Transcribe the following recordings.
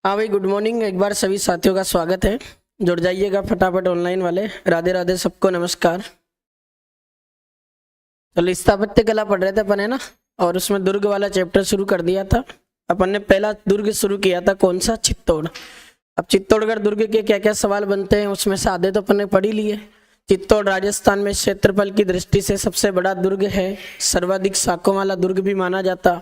हाँ भाई, good morning. एक बार सभी साथियों का स्वागत है। जुड़ जाइएगा फटाफट ऑनलाइन वाले। राधे राधे, सबको नमस्कार। चलो, स्थापत्य कला पढ़ रहे थे अपन, है ना। और उसमें दुर्ग वाला चैप्टर शुरू कर दिया था। अपन ने पहला दुर्ग शुरू किया था, कौन सा? चित्तौड़। अब चित्तौड़गढ़ दुर्ग के क्या क्या सवाल बनते हैं, उसमें से आधे तो अपन ने पढ़ ही लिए। चित्तौड़ राजस्थान में क्षेत्रफल की दृष्टि से सबसे बड़ा दुर्ग है। सर्वाधिक शाखाओं वाला दुर्ग भी माना जाता।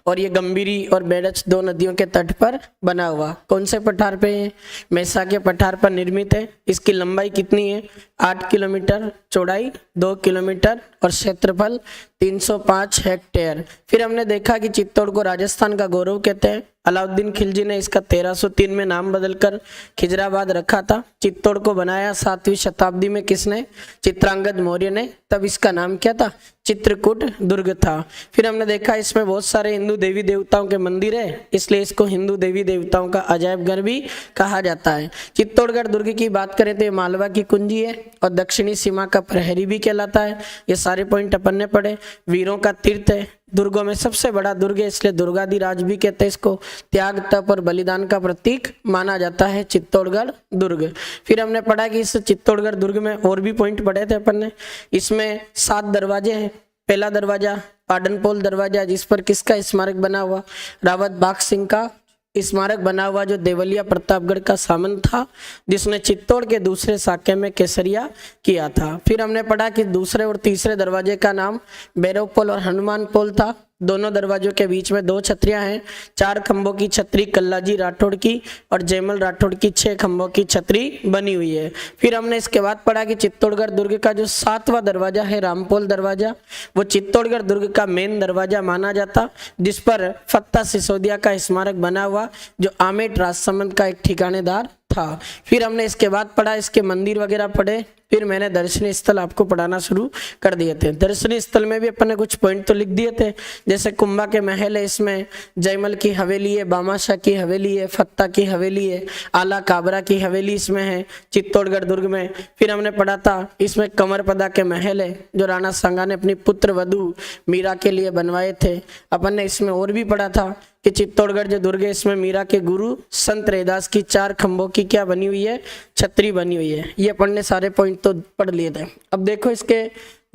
और ये गंभीरी और बेड़च दो नदियों के तट पर बना हुआ। कौन से पठार पे है? मैसा के पठार पर निर्मित है। इसकी लंबाई कितनी है? 8 किलोमीटर, चौड़ाई 2 किलोमीटर और क्षेत्रफल 305 हेक्टेयर। फिर हमने देखा कि चित्तौड़ को राजस्थान का गौरव कहते हैं। अलाउद्दीन खिलजी ने इसका 1303 में नाम बदलकर खिजराबाद रखा था। चित्तौड़ को बनाया 7वीं शताब्दी में किसने? चित्रांगद मौर्य ने। तब इसका नाम क्या था? चित्रकूट दुर्ग था। फिर हमने देखा इसमें बहुत सारे हिंदू देवी देवताओं के मंदिर है, इसलिए इसको हिंदू देवी देवताओं का अजायब घर भी कहा जाता है। चित्तौड़गढ़ दुर्ग की बात करें तो ये मालवा की कुंजी है और दक्षिणी सीमा का प्रहरी भी कहलाता है। ये सारे पॉइंट अपन ने पढ़े। वीरों का तीर्थ है, दुर्गों में सबसे बड़ा दुर्ग है, इसलिए दुर्गाधिराज भी कहते हैं इसको। त्याग, तप और बलिदान का प्रतीक माना जाता है चित्तौड़गढ़ दुर्ग। फिर हमने पढ़ा कि इस चित्तौड़गढ़ दुर्ग में और भी पॉइंट पढ़े थे अपन ने। इसमें 7 दरवाजे हैं। पहला दरवाजा पाडनपोल दरवाजा, जिस पर किसका स्मारक बना हुआ? रावत बाघ सिंह का स्मारक बना हुआ, जो देवलिया प्रतापगढ़ का सामंत था, जिसने चित्तौड़ के दूसरे साके में केसरिया किया था। फिर हमने पढ़ा कि दूसरे और तीसरे दरवाजे का नाम भैरव पोल और हनुमान पोल था। दोनों दरवाजों के बीच में 2 छतरियां हैं। 4 खंभों की छतरी कल्लाजी राठौड़ की और जयमल राठौड़ की 6 खंभों की छतरी बनी हुई है। फिर हमने इसके बाद पढ़ा कि चित्तौड़गढ़ दुर्ग का जो 7वां दरवाजा है रामपोल दरवाजा, वो चित्तौड़गढ़ दुर्ग का मेन दरवाजा माना जाता, जिस पर फत्ता सिसोदिया का स्मारक बना हुआ, जो आमेट राजसमंद का एक ठिकानेदार था। फिर हमने इसके बाद पढ़ा, इसके मंदिर वगैरह पढ़े। फिर मैंने दर्शनीय स्थल आपको पढ़ाना शुरू कर दिए थे। दर्शनीय स्थल में भी अपन ने कुछ पॉइंट तो लिख दिए थे, जैसे कुंभा के महल है, इसमें जयमल की हवेली है, बामाशाह की हवेली है, फत्ता की हवेली है, आला काबरा की हवेली इसमें है चित्तौड़गढ़ दुर्ग में। फिर हमने पढ़ा था इसमें कंवरपदा के महल है, जो राणा सांगा ने अपनी पुत्र वधू मीरा के लिए बनवाए थे। अपन ने इसमें और भी पढ़ा था कि चित्तौड़गढ़ जो दुर्ग है, इसमें मीरा के गुरु संत रैदास की 4 खंभों की क्या बनी हुई है? छतरी बनी हुई है। ये अपन ने सारे पॉइंट तो पढ़ लिए थे। अब देखो इसके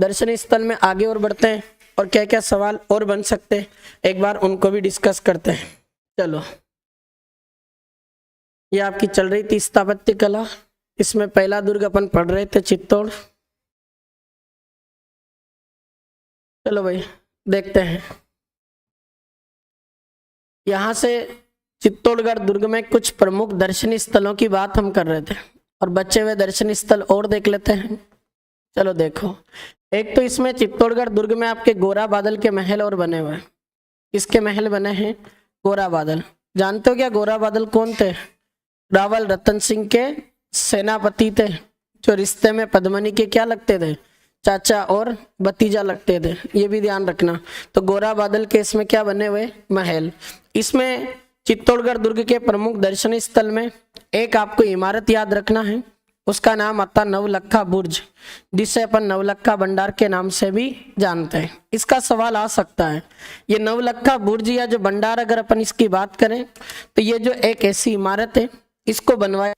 दर्शनीय स्थल में आगे और बढ़ते हैं और क्या क्या सवाल और बन सकते हैं, एक बार उनको भी डिस्कस करते हैं। चलो, ये आपकी चल रही थी स्थापत्य कला। इसमें पहला दुर्ग अपन पढ़ रहे थे चित्तौड़। चलो भाई देखते हैं। यहाँ से चित्तौड़गढ़ दुर्ग में कुछ प्रमुख दर्शनीय स्थलों की बात हम कर रहे थे, और बचे हुए दर्शनीय स्थल और देख लेते हैं। चलो देखो, एक तो इसमें चित्तौड़गढ़ दुर्ग में आपके गोरा बादल के महल और बने हुए हैं। किसके महल बने हैं? गोरा बादल। जानते हो क्या गोरा बादल कौन थे? रावल रतन सिंह के सेनापति थे, जो रिश्ते में पद्मनी के क्या लगते थे? चाचा और भतीजा लगते थे। ये भी ध्यान रखना। तो गोरा बादल के इसमें क्या बने हुए? महल। इसमें चित्तौड़गढ़ दुर्ग के प्रमुख दर्शनीय स्थल में एक आपको इमारत याद रखना है, उसका नाम आता नवलखा बुर्ज, जिसे अपन नवलखा भंडार के नाम से भी जानते हैं। इसका सवाल आ सकता है, ये नवलखा बुर्ज या जो भंडार, अगर अपन इसकी बात करें तो ये जो एक ऐसी इमारत है, इसको बनवाया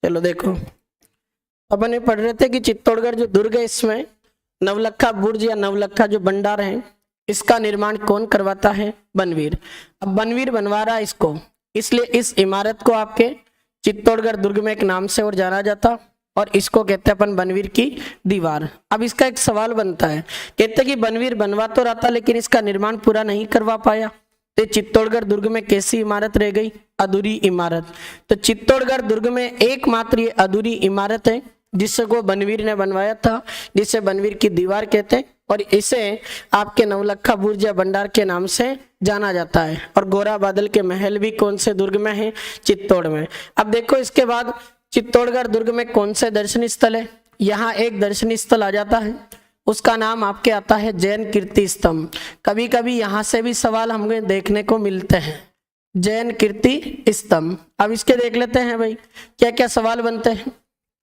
चलो देखो, अपन ये पढ़ रहे थे कि चित्तौड़गढ़ जो दुर्ग है, इसमें नवलखा बुर्ज या नवलखा जो भंडार है, इसका निर्माण कौन करवाता है? बनवीर। अब बनवीर बनवा रहा है इसको, इसलिए इस इमारत को आपके चित्तौड़गढ़ दुर्ग में एक नाम से और जाना जाता, और इसको कहते हैं अपन बनवीर की दीवार। अब इसका एक सवाल बनता है, कहते कि बनवीर बनवा तो रहा था, लेकिन इसका निर्माण पूरा नहीं करवा पाया, तो चित्तौड़गढ़ दुर्ग में कैसी इमारत रह गई? अधूरी इमारत। तो चित्तौड़गढ़ दुर्ग में एकमात्र ये अधूरी इमारत है, जिसको बनवीर ने बनवाया था, जिसे बनवीर की दीवार कहते हैं, और इसे आपके नवलखा बुर्ज या भंडार के नाम से जाना जाता है। और गोरा बादल के महल भी कौन से दुर्ग में है? चित्तौड़ में। अब देखो इसके बाद चित्तौड़गढ़ दुर्ग में कौन से दर्शनीय स्थल है? यहाँ एक दर्शनीय स्थल आ जाता है, उसका नाम आपके आता है जैन कीर्ति स्तंभ। कभी कभी यहाँ से भी सवाल हमें देखने को मिलते हैं, जैन कीर्ति स्तंभ। अब इसके देख लेते हैं भाई क्या क्या सवाल बनते हैं।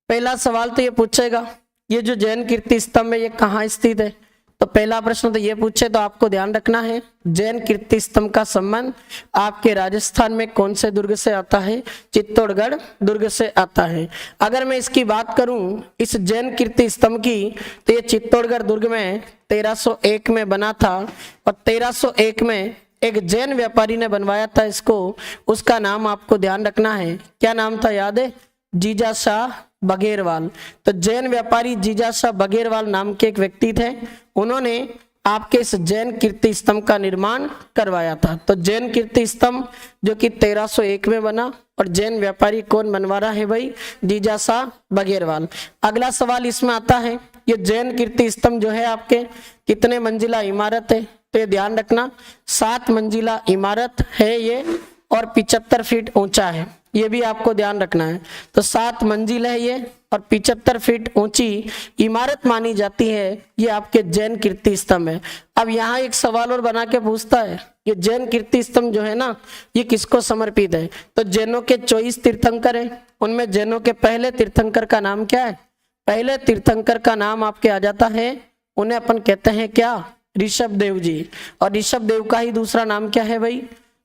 पहला सवाल तो ये पूछेगा ये जो जैन कीर्ति स्तंभ है ये कहाँ स्थित है। तो पहला प्रश्न तो ये पूछे तो आपको ध्यान रखना है जैन कीर्ति स्तंभ का संबंध आपके राजस्थान में कौन से दुर्ग से आता है, चित्तौड़गढ़ दुर्ग से आता है। अगर मैं इसकी बात करूं इस जैन कीर्ति स्तंभ की तो ये चित्तौड़गढ़ दुर्ग में 1301 में बना था और 1301 में एक जैन व्यापारी ने बनवाया था इसको। उसका नाम आपको ध्यान रखना है, क्या नाम था याद है, जीजा शाह बघेरवाल। तो जैन व्यापारी जीजा शाह बघेरवाल नाम के एक व्यक्ति थे, उन्होंने आपके इस जैन कीर्ति स्तंभ का निर्माण करवाया था। तो जैन कीर्ति स्तंभ जो कि 1301 में बना और जैन व्यापारी कौन बनवा रहा है भाई, जीजा शाह बघेरवाल। अगला सवाल इसमें आता है ये जैन कीर्ति स्तंभ जो है आपके कितने मंजिला इमारत है। तो ये ध्यान रखना 7 मंजिला इमारत है ये और 75 फीट ऊंचा है, ये भी आपको ध्यान रखना है। तो 7 मंजिल है ये और 75 फीट ऊंची इमारत मानी जाती है ये आपके जैन कीर्ति स्तंभ है। अब यहाँ एक सवाल और बना के पूछता है ये जैन कीर्ति स्तंभ जो है ना ये किसको समर्पित है। तो जैनों के 24 तीर्थंकर हैं, उनमें जैनों के पहले तीर्थंकर का नाम क्या है, पहले तीर्थंकर का नाम आपके आ जाता है, उन्हें अपन कहते हैं क्या, ऋषभ देव जी। और ऋषभ देव का ही दूसरा नाम क्या है भाई,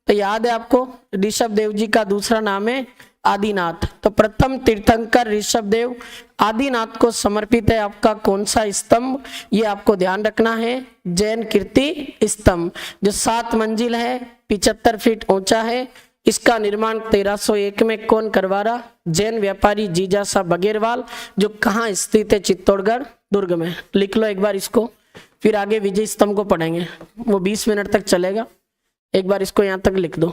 तो याद है आपको ऋषभ देव जी का दूसरा नाम है आदिनाथ। तो प्रथम तीर्थंकर ऋषभ देव आदिनाथ को समर्पित है आपका कौन सा स्तंभ, ये आपको ध्यान रखना है जैन कीर्ति स्तंभ जो 7 मंजिल है 75 फीट ऊंचा है। इसका निर्माण 1301 में कौन करवा रहा, जैन व्यापारी जीजा शाह बघेरवाल, जो कहाँ स्थित है, चित्तौड़गढ़ दुर्ग में। लिख लो एक बार इसको, फिर आगे विजय स्तंभ को पढ़ेंगे, वो 20 मिनट तक चलेगा। एक बार इसको यहां तक लिख दो।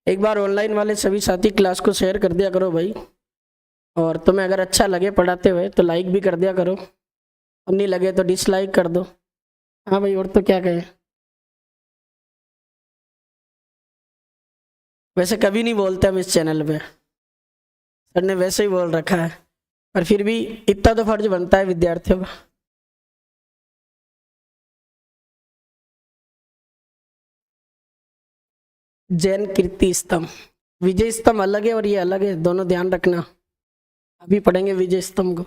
एक बार ऑनलाइन वाले सभी साथी क्लास को शेयर कर दिया करो भाई, और तुम्हें अगर अच्छा लगे पढ़ाते हुए तो लाइक भी कर दिया करो, और नहीं लगे तो डिसलाइक कर दो। हाँ भाई, और तो क्या कहे, वैसे कभी नहीं बोलते हम इस चैनल पे, सर ने वैसे ही बोल रखा है, पर फिर भी इतना तो फर्ज बनता है विद्यार्थियों का। जैन कीर्ति स्तंभ, विजय स्तंभ अलग है और ये अलग है, दोनों ध्यान रखना। अभी पढ़ेंगे विजय स्तंभ को।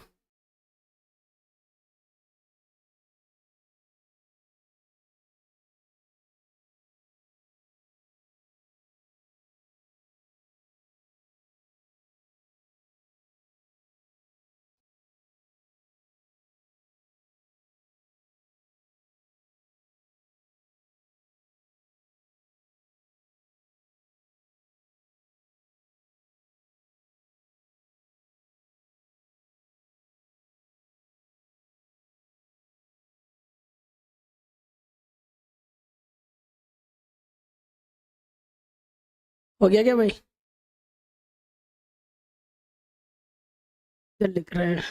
हो गया क्या भाई, क्या लिख रहे हैं।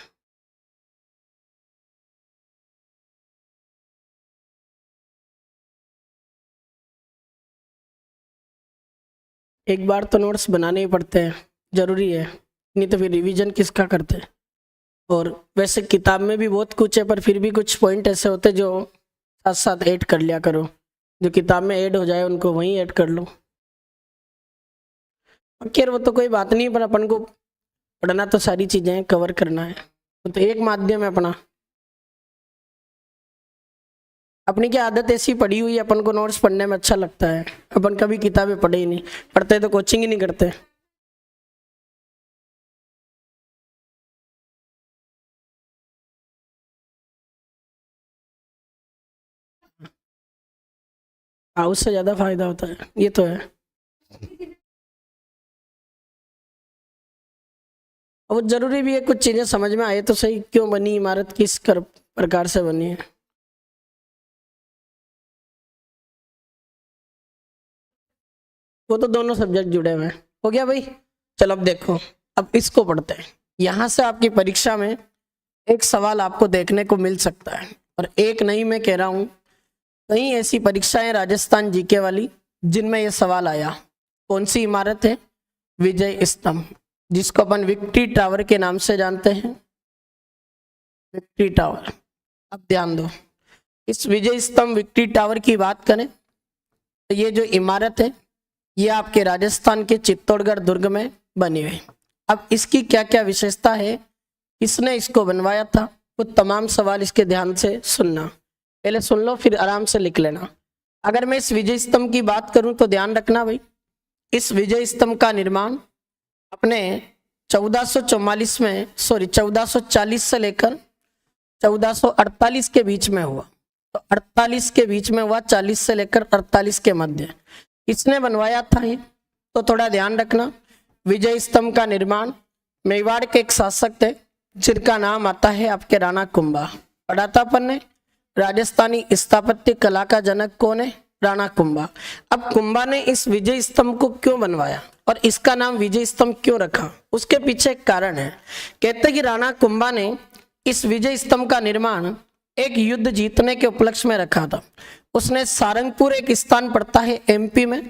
एक बार तो नोट्स बनाने ही पड़ते हैं, जरूरी है, नहीं तो फिर रिवीजन किसका करते हैं। और वैसे किताब में भी बहुत कुछ है, पर फिर भी कुछ पॉइंट ऐसे होते जो साथ साथ ऐड कर लिया करो, जो किताब में ऐड हो जाए उनको वहीं ऐड कर लो। खैर वो तो कोई बात नहीं, पर अपन को पढ़ना तो सारी चीजें कवर करना है, तो एक माध्यम है अपना। अपनी क्या आदत ऐसी पड़ी हुई है, अपन को नोट्स पढ़ने में अच्छा लगता है, अपन कभी किताबें पढ़े ही नहीं, पढ़ते तो कोचिंग ही नहीं करते। हाँ, उससे ज्यादा फायदा होता है, ये तो है। और जरूरी भी है कुछ चीजें समझ में आए तो सही, क्यों बनी इमारत, किस प्रकार से बनी है। वो तो दोनों सब्जेक्ट जुड़े हुए हैं। हो गया भाई, चलो अब देखो, अब इसको पढ़ते हैं। यहाँ से आपकी परीक्षा में एक सवाल आपको देखने को मिल सकता है, और एक नहीं मैं कह रहा हूँ, कई ऐसी परीक्षाएं राजस्थान जीके वाली जिनमें यह सवाल आया, कौन सी इमारत है, विजय स्तंभ। जिसको अपन विक्ट्री टावर के नाम से जानते हैं, विक्ट्री टावर। अब ध्यान दो, इस विजय स्तंभ विक्ट्री टावर की बात करें तो ये जो इमारत है ये आपके राजस्थान के चित्तौड़गढ़ दुर्ग में बनी हुई। अब इसकी क्या क्या विशेषता है, किसने इसको बनवाया था, वो तमाम सवाल इसके ध्यान से सुनना। पहले सुन लो फिर आराम से लिख लेना। अगर मैं इस विजय स्तंभ की बात करूं तो ध्यान रखना भाई, इस विजय स्तंभ का निर्माण अपने 1440 से लेकर 1448 के बीच में हुआ। तो 48 के बीच में हुआ, 40 से लेकर 48 के मध्य। किसने बनवाया था ये, तो थोड़ा ध्यान रखना। विजय स्तंभ का निर्माण मेवाड़ के एक शासक थे जिनका नाम आता है आपके राणा कुंभा। पढ़ा था अपन ने, राजस्थानी स्थापत्य कला का जनक कौन है, राणा कुंभा। अब कुंभा ने इस विजय स्तंभ को क्यों बनवाया और इसका नाम विजय स्तंभ क्यों रखा, उसके पीछे एक कारण है। कहते कि राणा कुंभा ने इस विजय स्तंभ का निर्माण एक युद्ध जीतने के उपलक्ष्य में रखा था। उसने सारंगपुर, एक स्थान पड़ता है एमपी में,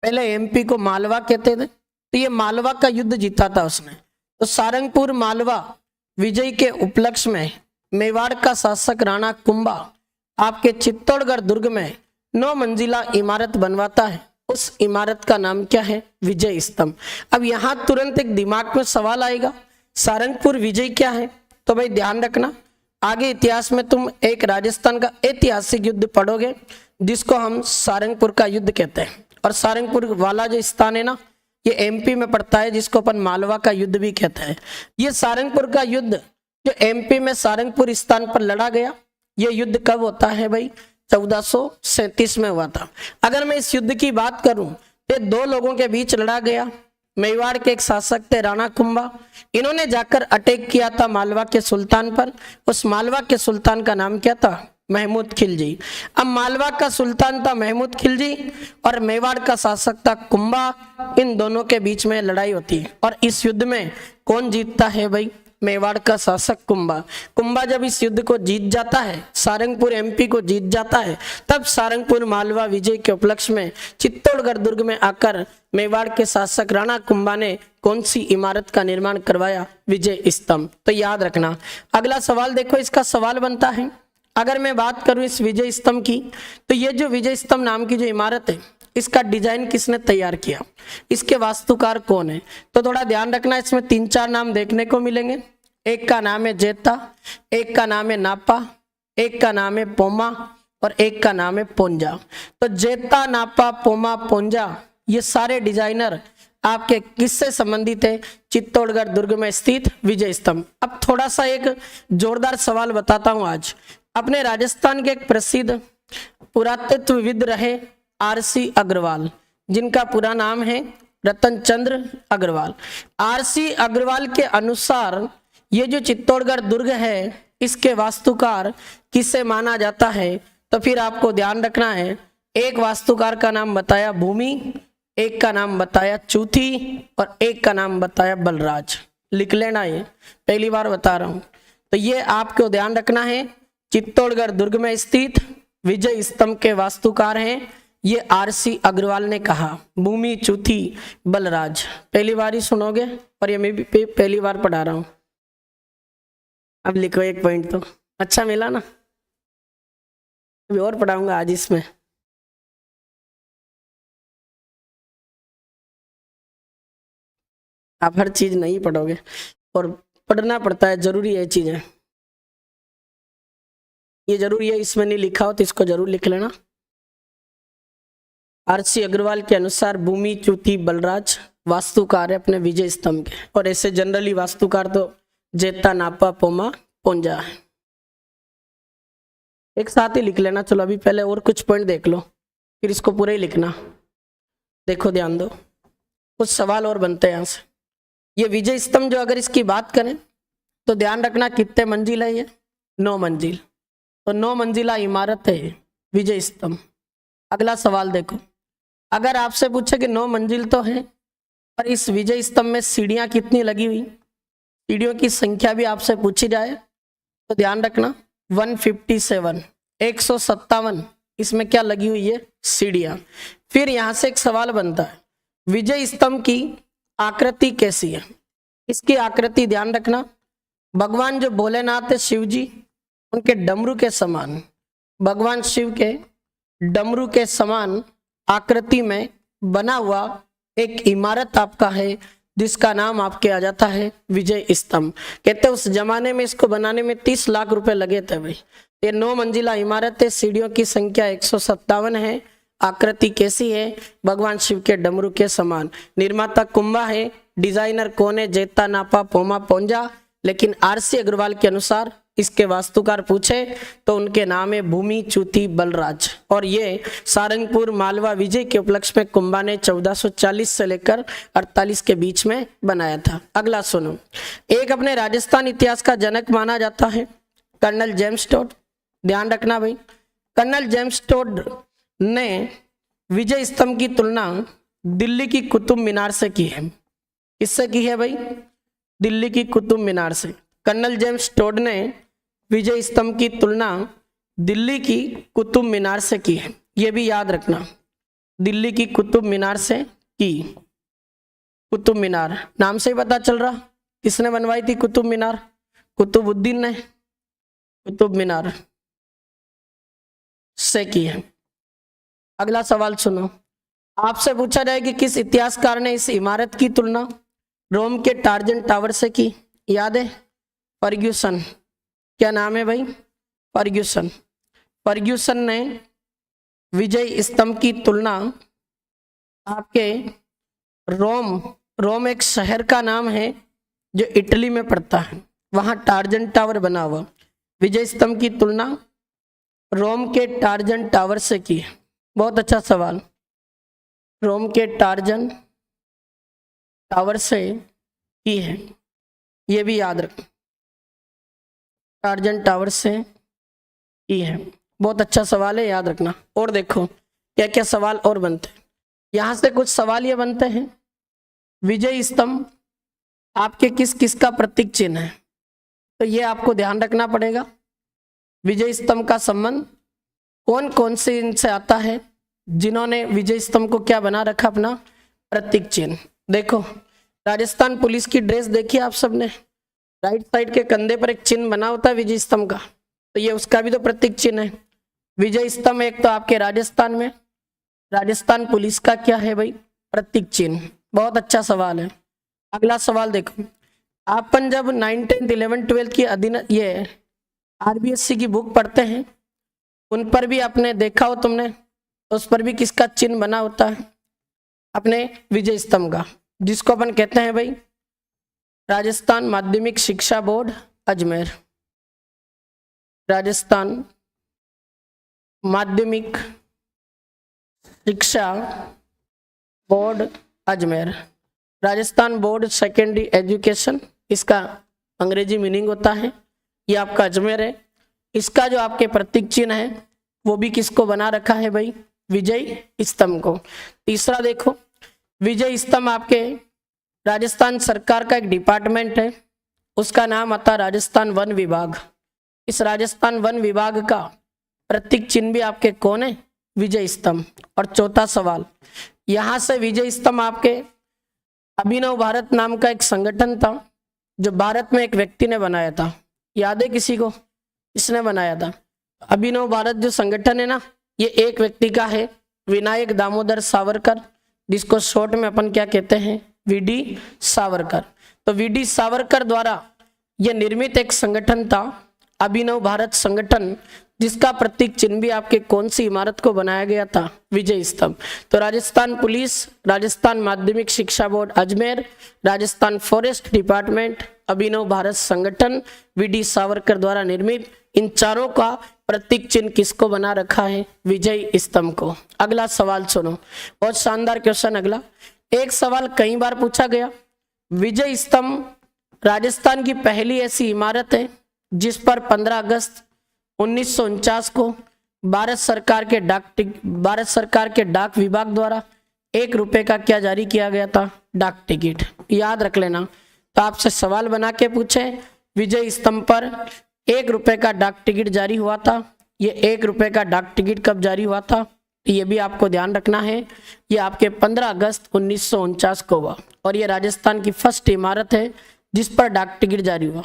पहले एमपी को मालवा कहते थे, तो ये मालवा का युद्ध जीता था उसने। तो सारंगपुर मालवा विजय के उपलक्ष्य में मेवाड़ का शासक राणा कुंभा आपके चित्तौड़गढ़ दुर्ग में 9 मंजिला इमारत बनवाता है। उस इमारत का नाम क्या है, विजय स्तंभ। अब यहां तुरंत एक दिमाग में सवाल आएगा, सारंगपुर विजय क्या है, तो भाई ध्यान रखना, आगे इतिहास में तुम एक राजस्थान का ऐतिहासिक युद्ध पढ़ोगे जिसको हम सारंगपुर का युद्ध कहते हैं। और सारंगपुर वाला जो स्थान है ना, ये एमपी में पड़ता है, जिसको अपन मालवा का युद्ध भी कहते हैं। ये सारंगपुर का युद्ध जो एमपी में सारंगपुर स्थान पर लड़ा गया, ये युद्ध कब होता है भाई, 1437 में हुआ था। अगर मैं इस युद्ध की बात करूं तो 2 लोगों के बीच लड़ा गया। मेवाड़ के एक शासक थे राणा कुंभा, इन्होंने जाकर अटैक किया था मालवा के सुल्तान पर। उस मालवा के सुल्तान का नाम क्या था, महमूद खिलजी। अब मालवा का सुल्तान था महमूद खिलजी और मेवाड़ का शासक था कुंभा। इन दोनों के बीच में लड़ाई होती है और इस युद्ध में कौन जीतता है भाई, मेवाड़ का शासक कुंभा। कुंभा जब इस युद्ध को जीत जाता है, सारंगपुर एमपी को जीत जाता है, तब सारंगपुर मालवा विजय के उपलक्ष्य में चित्तौड़गढ़ दुर्ग में आकर मेवाड़ के शासक राणा कुंभा ने कौन सी इमारत का निर्माण करवाया, विजय स्तंभ। तो याद रखना। अगला सवाल देखो, इसका सवाल बनता है, अगर मैं बात करूं इस विजय स्तंभ की, तो ये जो विजय स्तंभ नाम की जो इमारत है, इसका डिजाइन किसने तैयार किया, इसके वास्तुकार कौन है, तो थोड़ा ध्यान रखना। इसमें 3-4 नाम देखने को मिलेंगे। एक का नाम है जेता, एक का नाम है नापा, एक का नाम है पोमा और एक का नाम है पोंजा। तो जेता, नापा, पोमा, पोंजा ये सारे डिजाइनर आपके किससे संबंधित है, चित्तौड़गढ़ दुर्ग में स्थित विजय स्तंभ। अब थोड़ा सा एक जोरदार सवाल बताता हूं आज। अपने राजस्थान के एक प्रसिद्ध पुरातत्वविद रहे आरसी अग्रवाल, जिनका पूरा नाम है रतन चंद्र अग्रवाल। आरसी अग्रवाल के अनुसार ये जो चित्तौड़गढ़ दुर्ग है, इसके वास्तुकार किसे माना जाता है, तो फिर आपको ध्यान रखना है। एक वास्तुकार का नाम बताया भूमि, एक का नाम बताया चूथी और एक का नाम बताया बलराज। लिख लेना, ये पहली बार बता रहा हूं। तो ये आपको ध्यान रखना है, चित्तौड़गढ़ दुर्ग में स्थित विजय स्तंभ के वास्तुकार हैं ये आरसी अग्रवाल ने कहा, भूमि, चूथी, बलराज। पहली बार ही सुनोगे और ये मैं भी पहली बार पढ़ा रहा हूं। अब लिखो 1 पॉइंट तो अच्छा मिला ना, अभी और पढ़ाऊंगा आज इसमें। आप हर चीज नहीं पढ़ोगे और पढ़ना पड़ता है, जरूरी है चीजें, ये जरूरी है। इसमें नहीं लिखा हो तो इसको जरूर लिख लेना। आरसी अग्रवाल के अनुसार भूमि, चूथी, बलराज वास्तुकार है अपने विजय स्तंभ के। और ऐसे जनरली वास्तुकार तो जेता, नापा, पोमा, पोंजा है। एक साथ ही लिख लेना। चलो अभी पहले और कुछ पॉइंट देख लो, फिर इसको पूरा ही लिखना। देखो ध्यान दो, कुछ सवाल और बनते हैं यहाँ से। ये विजय स्तंभ जो अगर इसकी बात करें तो ध्यान रखना कितने मंजिल है ये, 9 मंजिल। तो 9 मंजिला इमारत है विजय स्तंभ। अगला सवाल देखो, अगर आपसे पूछे कि 9 मंजिल तो है, पर इस विजय स्तंभ में सीढ़ियां कितनी लगी हुई, सीढ़ियों की संख्या भी आपसे पूछी जाए तो ध्यान रखना 157, 157 इसमें क्या लगी हुई है, सीढ़ियां। फिर यहां से एक सवाल बनता है, विजय स्तंभ की आकृति कैसी है। इसकी आकृति ध्यान रखना, भगवान जो भोलेनाथ है शिव जी, उनके डमरू के समान, भगवान शिव के डमरू के समान आकृति में बना हुआ एक इमारत आपका है, जिसका नाम आपके आ जाता है विजय स्तंभ। कहते उस जमाने में इसको बनाने में 30 लाख रुपए लगे थे भाई। ये 9 मंजिला इमारत है, सीढ़ियों की संख्या 157 है। आकृति कैसी है? भगवान शिव के डमरू के समान। निर्माता कुंभा है, डिजाइनर कौन है? जेता नापा पोमा पोंजा। लेकिन आरसी अग्रवाल के अनुसार इसके वास्तुकार पूछे तो उनके नाम है भूमि चूती बलराज, और ये सारंगपुर मालवा विजय के उपलक्ष्य में कुंभा ने 1440 से लेकर 48 के बीच में बनाया था। अगला सुनो, एक अपने राजस्थान इतिहास का जनक माना जाता है कर्नल जेम्स टोड। ध्यान रखना भाई, कर्नल जेम्स टोड ने विजय स्तंभ की तुलना दिल्ली की कुतुब मीनार से की है। किससे की है भाई? दिल्ली की कुतुब मीनार से। कर्नल जेम्स टोड ने विजय स्तंभ की तुलना दिल्ली की कुतुब मीनार से की है, यह भी याद रखना, दिल्ली की कुतुब मीनार से की। कुतुब मीनार नाम से ही पता चल रहा, किसने बनवाई थी कुतुब मीनार? कुतुबुद्दीन ने कुतुब मीनार से की है। अगला सवाल सुनो, आपसे पूछा जाए कि किस इतिहासकार ने इस इमारत की तुलना रोम के टार्जन टावर से की? याद है? फर्ग्यूसन। क्या नाम है भाई? फर्ग्यूसन। फर्ग्यूसन ने विजय स्तंभ की तुलना आपके रोम एक शहर का नाम है जो इटली में पड़ता है, वहां टार्जन टावर बना हुआ। विजय स्तंभ की तुलना रोम के टार्जन टावर से की। बहुत अच्छा सवाल। रोम के टार्जन टावर से की है, यह भी याद रखना, टार्जन टावर से की है। बहुत अच्छा सवाल है, याद रखना। और देखो क्या क्या सवाल और बनते हैं, यहां से कुछ सवाल ये बनते हैं, विजय स्तंभ आपके किस किस का प्रतीक चिन्ह है? तो ये आपको ध्यान रखना पड़ेगा। विजय स्तंभ का संबंध कौन कौन से इनसे आता है, जिन्होंने विजय स्तंभ को क्या बना रखा अपना प्रतीक चिन्ह। देखो राजस्थान पुलिस की ड्रेस देखी आप सबने, राइट साइड के कंधे पर एक चिन्ह बना होता है विजय स्तंभ का, तो ये उसका भी तो प्रतीक चिन्ह है। विजय स्तंभ एक तो आपके राजस्थान में, राजस्थान पुलिस का क्या है भाई? प्रतीक चिन्ह। बहुत अच्छा सवाल है। अगला सवाल देखो, आपन जब 9th 10th 11th 12th की अधीन ये आरबीएससी की बुक पढ़ते हैं, उन पर भी आपने देखा हो तुमने, उस पर भी किसका चिन्ह बना होता है? अपने विजय स्तंभ का, जिसको अपन कहते हैं भाई Rajasthan Madhyamik Shiksha board Ajmer. Rajasthan Madhyamik Shiksha board Ajmer, Rajasthan board secondary education, इसका अंग्रेजी मीनिंग होता है। ये आपका अजमेर है। इसका जो आपके प्रतीक चिन्ह है वो भी किसको बना रखा है भाई? विजय स्तंभ को। तीसरा देखो, विजय स्तंभ आपके राजस्थान सरकार का एक डिपार्टमेंट है, उसका नाम आता है राजस्थान वन विभाग। इस राजस्थान वन विभाग का प्रतीक चिन्ह भी आपके कौन है? विजय स्तंभ। और चौथा सवाल, यहां से विजय स्तंभ आपके अभिनव भारत नाम का एक संगठन था जो भारत में एक व्यक्ति ने बनाया था। याद है किसी को? इसने बनाया था अभिनव भारत जो संगठन है ना, ये एक व्यक्ति का है, विनायक दामोदर सावरकर, जिसको शॉर्ट में अपन क्या कहते हैं? वीडी सावरकर। तो वीडी सावरकर द्वारा यह निर्मित एक संगठन था अभिनव भारत संगठन, जिसका प्रतीक चिन्ह भी आपके कौन सी इमारत को बनाया गया था? विजय स्तंभ। तो Rajasthan police, Rajasthan Madhyamik Shiksha board Ajmer, Rajasthan forest department, Abhinav Bharat Sangathan, VD Savarkar द्वारा निर्मित, इन चारों का प्रतीक चिन्ह किसको बना रखा है? विजय स्तंभ को। अगला सवाल सुनो, बहुत शानदार क्वेश्चन। अगला एक सवाल कई बार पूछा गया, विजय स्तंभ राजस्थान की पहली ऐसी इमारत है जिस पर 15 अगस्त 1949 को भारत सरकार के डाक विभाग द्वारा 1 रुपए का क्या जारी किया गया था? डाक टिकट। याद रख लेना। तो आपसे सवाल बना के पूछे, विजय स्तंभ पर 1 रुपए का डाक टिकट जारी हुआ था, ये 1 रुपए का डाक टिकट कब जारी हुआ था? ये भी आपको ध्यान रखना है। ये आपके 15 अगस्त 1949 को हुआ, और ये राजस्थान की फर्स्ट इमारत है जिस पर डाक टिकट जारी हुआ?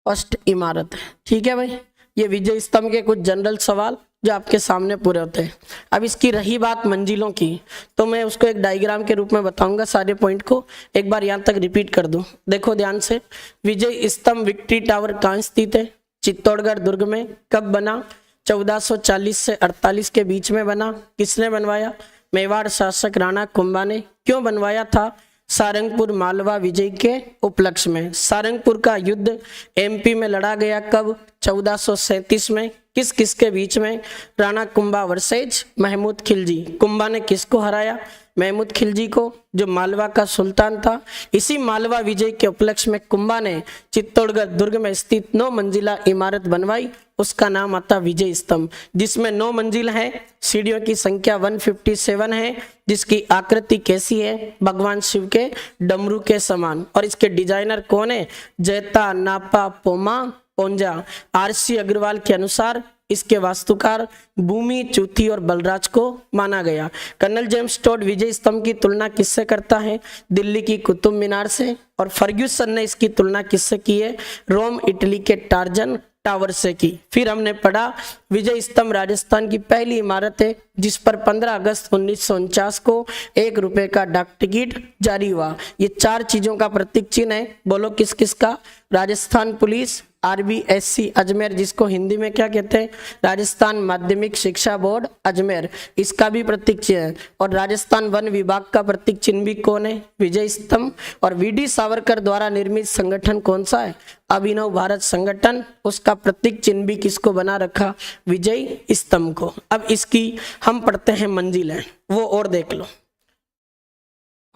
फर्स्ट इमारत है। ठीक है भाई, ये विजय स्तंभ के कुछ जनरल सवाल जो आपके सामने पूरे होते हैं। अब इसकी रही बात मंजिलों की, तो मैं उसको एक डायग्राम के रूप में बताऊंगा, सारे पॉइंट को एक बार यहाँ तक रिपीट कर दूं। देखो ध्यान से, विजय स्तंभ विक्ट्री टावर कहाँ स्थित है? चित्तौड़गढ़ दुर्ग में। कब बना? 1440 से 48 के बीच में बना। किसने बनवाया? मेवाड़ शासक राणा कुंभा ने। क्यों बनवाया था? सारंगपुर मालवा विजय के उपलक्ष्य में। सारंगपुर का युद्ध एमपी में लड़ा गया कब? 1437 में। किस किस के बीच में? राणा कुंभा वर्सेज महमूद खिलजी। कुंभा ने किसको हराया? महमूद खिलजी को, जो मालवा का सुल्तान था। इसी मालवा विजय के उपलक्ष्य में कुंभा ने चित्तौड़गढ़ दुर्ग में स्थित 9 मंजिला इमारत बनवाई, उसका नाम आता विजय स्तंभ, जिसमें 9 मंजिल है। सीढ़ियों की संख्या 157 है, जिसकी आकृति कैसी है? भगवान शिव के डमरू के समान। और इसके डिजाइनर कौन है? जैता नापा पोमा पोंजा। आरसी अग्रवाल के अनुसार इसके वास्तुकार भूमि चूथी और बलराज को माना गया। कर्नल जेम्स टोड विजय स्तंभ की तुलना किससे करता है? दिल्ली की कुतुब मीनार से। और फर्ग्यूसन ने इसकी तुलना किससे की है? रोम इटली के टार्जन टावर से की। फिर हमने पढ़ा विजय स्तंभ राजस्थान की पहली इमारत है, जिस पर 15 अगस्त 1949 को 1 रुपए का डाक टिकट जारी हुआ। ये 4 चीजों का प्रतीक चिन्ह है। बोलो किस किस का? राजस्थान पुलिस, RBSC अजमेर, जिसको हिंदी में क्या कहते हैं? राजस्थान माध्यमिक शिक्षा बोर्ड अजमेर, इसका भी प्रतीक चिन्ह है। और राजस्थान वन विभाग का प्रतीक चिन्ह भी कौन है? विजय स्तंभ। और VD सावरकर द्वारा निर्मित संगठन कौन सा है? अभिनव भारत संगठन, उसका प्रतीक चिन्ह भी किसको बना रखा? विजय स्तंभ को। अब इसकी हम पढ़ते हैं मंजिलें, वो और देख लो।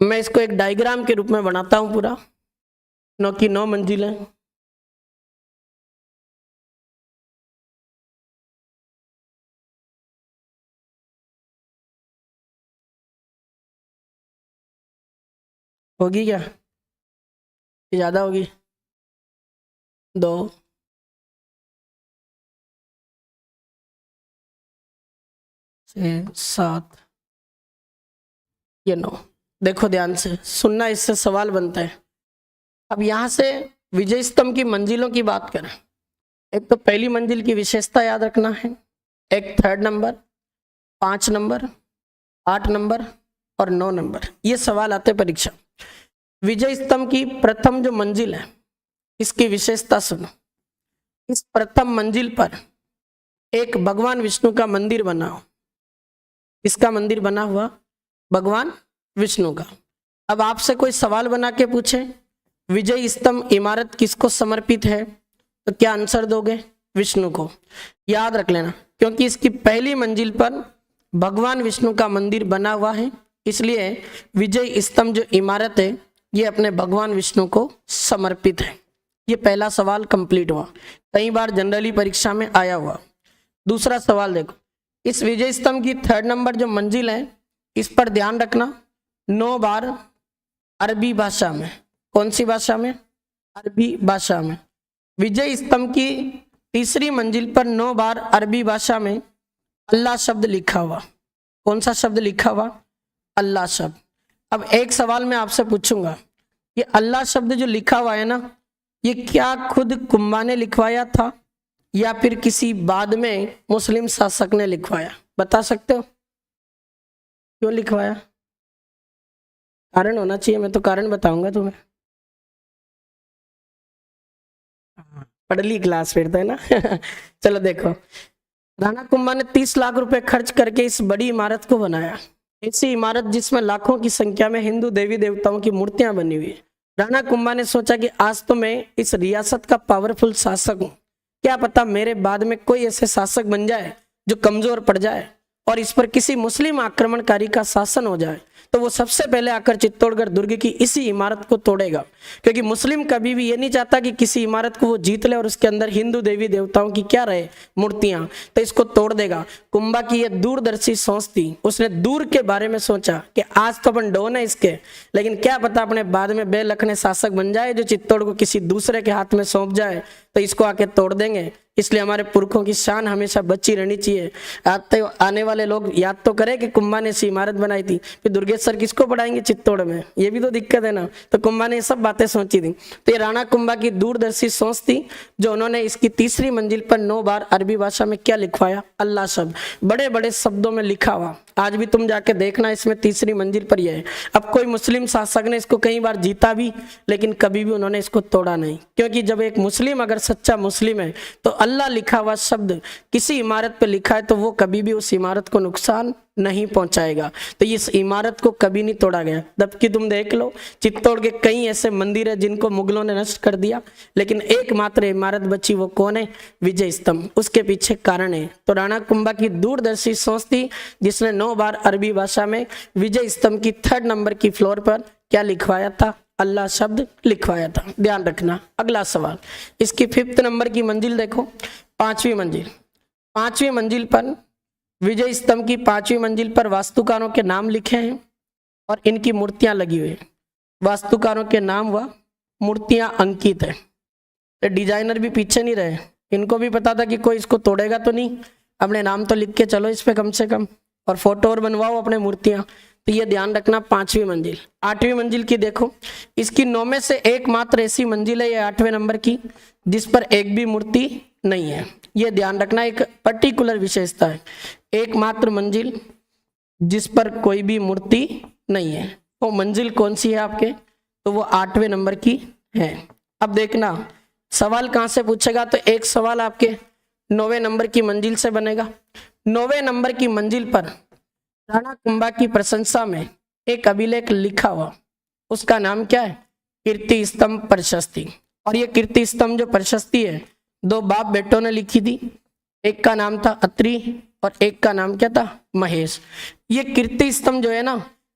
मैं इसको एक डायग्राम के रूप में बनाता हूं पूरा। 9 की 9 मंजिलें। होगी क्या? ज्यादा होगी? 2, 6, 7, ये 9। देखो ध्यान से सुनना, इससे सवाल बनता है। अब यहां से विजय स्तंभ की मंजिलों की बात करें, एक तो पहली मंजिल की विशेषता याद रखना है, एक 3rd नंबर, 5 नंबर, 8 नंबर और 9 नंबर। ये सवाल आते परीक्षा। विजय स्तंभ की प्रथम जो मंजिल है, इसकी विशेषता सुनो। इस प्रथम मंजिल पर एक भगवान विष्णु का मंदिर बना हो। इसका मंदिर बना हुआ? भगवान विष्णु का। अब आपसे कोई सवाल बना के पूछे विजय स्तंभ इमारत किसको समर्पित है, तो क्या आंसर दोगे? विष्णु को। याद रख लेना, क्योंकि इसकी पहली मंजिल पर भगवान विष्णु का मंदिर बना हुआ है, इसलिए विजय स्तंभ जो इमारत है ये अपने भगवान विष्णु को समर्पित है। ये पहला सवाल कंप्लीट हुआ, कई बार जनरली परीक्षा में आया हुआ। दूसरा सवाल देखो, इस विजय स्तंभ की 3rd नंबर जो मंजिल है, इस पर ध्यान रखना 9 बार अरबी भाषा में। कौन सी भाषा में? अरबी भाषा में। विजय स्तंभ की तीसरी मंजिल पर 9 बार अरबी भाषा में अल्लाह शब्द लिखा हुआ। कौन सा शब्द लिखा हुआ? अल्लाह शब्द। अब एक सवाल मैं आपसे पूछूंगा, ये अल्लाह शब्द जो लिखा हुआ है ना, ये क्या खुद कुंभा ने लिखवाया था या फिर किसी बाद में मुस्लिम शासक ने लिखवाया? बता सकते हो क्यों लिखवाया? कारण होना चाहिए, मैं तो कारण बताऊंगा तुम्हें। पढ़ ली क्लास फिर तो, है ना? चलो देखो, राणा कुंभा ने 30 लाख रुपए खर्च करके इस बड़ी इमारत को बनाया। ऐसी इमारत जिसमें लाखों की संख्या में हिंदू देवी देवताओं की मूर्तियां बनी हुई है। राणा कुंभा ने सोचा कि आज तो मैं इस रियासत का पावरफुल शासक हूँ, क्या पता मेरे बाद में कोई ऐसे शासक बन जाए जो कमजोर पड़ जाए और इस पर किसी मुस्लिम आक्रमणकारी का शासन हो जाए, तो वो सबसे पहले आकर चित्तौड़गढ़ दुर्ग की इसी इमारत को तोड़ेगा। क्योंकि मुस्लिम कभी भी ये नहीं चाहता कि किसी इमारत को वो जीत ले और उसके अंदर हिंदू देवी देवताओं की क्या रहे, मूर्तियां, तो इसको तोड़ देगा। कुंभा की ये दूरदर्शी सोच थी, उसने दूर के बारे में सोचा कि आज तो अपन डोन है इसके, लेकिन क्या पता अपने बाद में बेलखने शासक बन जाए जो चित्तौड़ को किसी दूसरे के हाथ में सौंप जाए, तो इसको आके तोड़ देंगे। इसलिए हमारे पुरखों की शान हमेशा बची रहनी चाहिए। आने वाले लोग याद तो करें कि कुंभा ने ऐसी इमारत बनाई थी, फिर दुर्गेश्वर किसको पढ़ाएंगे चित्तौड़ में, ये भी तो दिक्कत है ना। तो कुंभा ने ये सब बातें सोची थी। तो ये राणा कुंभा की दूरदर्शी सोच थी, जो उन्होंने इसकी तीसरी मंजिल पर 9 बार अरबी भाषा में क्या लिखवाया, अल्लाह शब्द बड़े बड़े शब्दों में लिखा हुआ। आज भी तुम जाके देखना, इसमें तीसरी मंजिल पर यह है। अब कोई मुस्लिम शासक ने इसको कई बार जीता भी, लेकिन कभी भी उन्होंने इसको तोड़ा नहीं, क्योंकि जब एक मुस्लिम अगर सच्चा मुस्लिम है तो अल्लाह लिखा हुआ शब्द किसी इमारत पर लिखा है तो वो कभी भी उस इमारत को नुकसान नहीं पहुंचाएगा। तो इस इमारत को कभी नहीं तोड़ा गया। जबकि तुम देख लो चित्तौड़ के कई ऐसे मंदिर है जिनको मुगलों ने नष्ट कर दिया, लेकिन एकमात्र इमारत बची, वो कौन है, विजय स्तंभ। उसके पीछे कारण है। तो राणा कुंभा की दूरदर्शी सोच थी, जिसने 9 बार अरबी भाषा में विजय स्तंभ की 3rd नंबर की फ्लोर पर क्या लिखवाया था, अल्लाह शब्द लिखवाया था। ध्यान रखना। अगला सवाल, इसकी 5th नंबर की मंजिल देखो, 5वीं मंजिल। 5वीं मंजिल पर विजय स्तंभ की 5वीं मंजिल पर वास्तुकारों के नाम लिखे हैं और इनकी मूर्तियां लगी हुई है। वास्तुकारों के नाम व मूर्तियां अंकित है। तो डिजाइनर भी पीछे नहीं रहे, इनको भी पता था कि कोई इसको तोड़ेगा तो नहीं, अपने नाम तो लिख के चलो इस पे कम से कम, और फोटो और बनवाओ अपने मूर्तियां। तो ये ध्यान रखना। 5वीं मंजिल। 8वीं मंजिल की देखो, इसकी 9 में से एकमात्र ऐसी मंजिल है ये 8वें नंबर की जिस पर एक भी मूर्ति नहीं है। ये ध्यान रखना, एक पर्टिकुलर विशेषता है, एकमात्र मंजिल जिस पर कोई भी मूर्ति नहीं है। वो मंजिल कौन सी है आपके, तो वो 8वें नंबर की है। अब देखना सवाल कहां से पूछेगा, तो एक सवाल आपके 9वें नंबर की मंजिल से बनेगा। 9वें नंबर की मंजिल पर राणा कुंभा की प्रशंसा में एक अभिलेख लिखा हुआ, उसका नाम क्या है, कीर्ति स्तंभ प्रशस्ति। और ये कीर्ति स्तंभ जो प्रशस्ति है 2 बाप बेटों ने लिखी थी, एक का नाम था अत्रि और एक का नाम क्या था, महेश। ये कीर्ति स्तंभ जो है ना,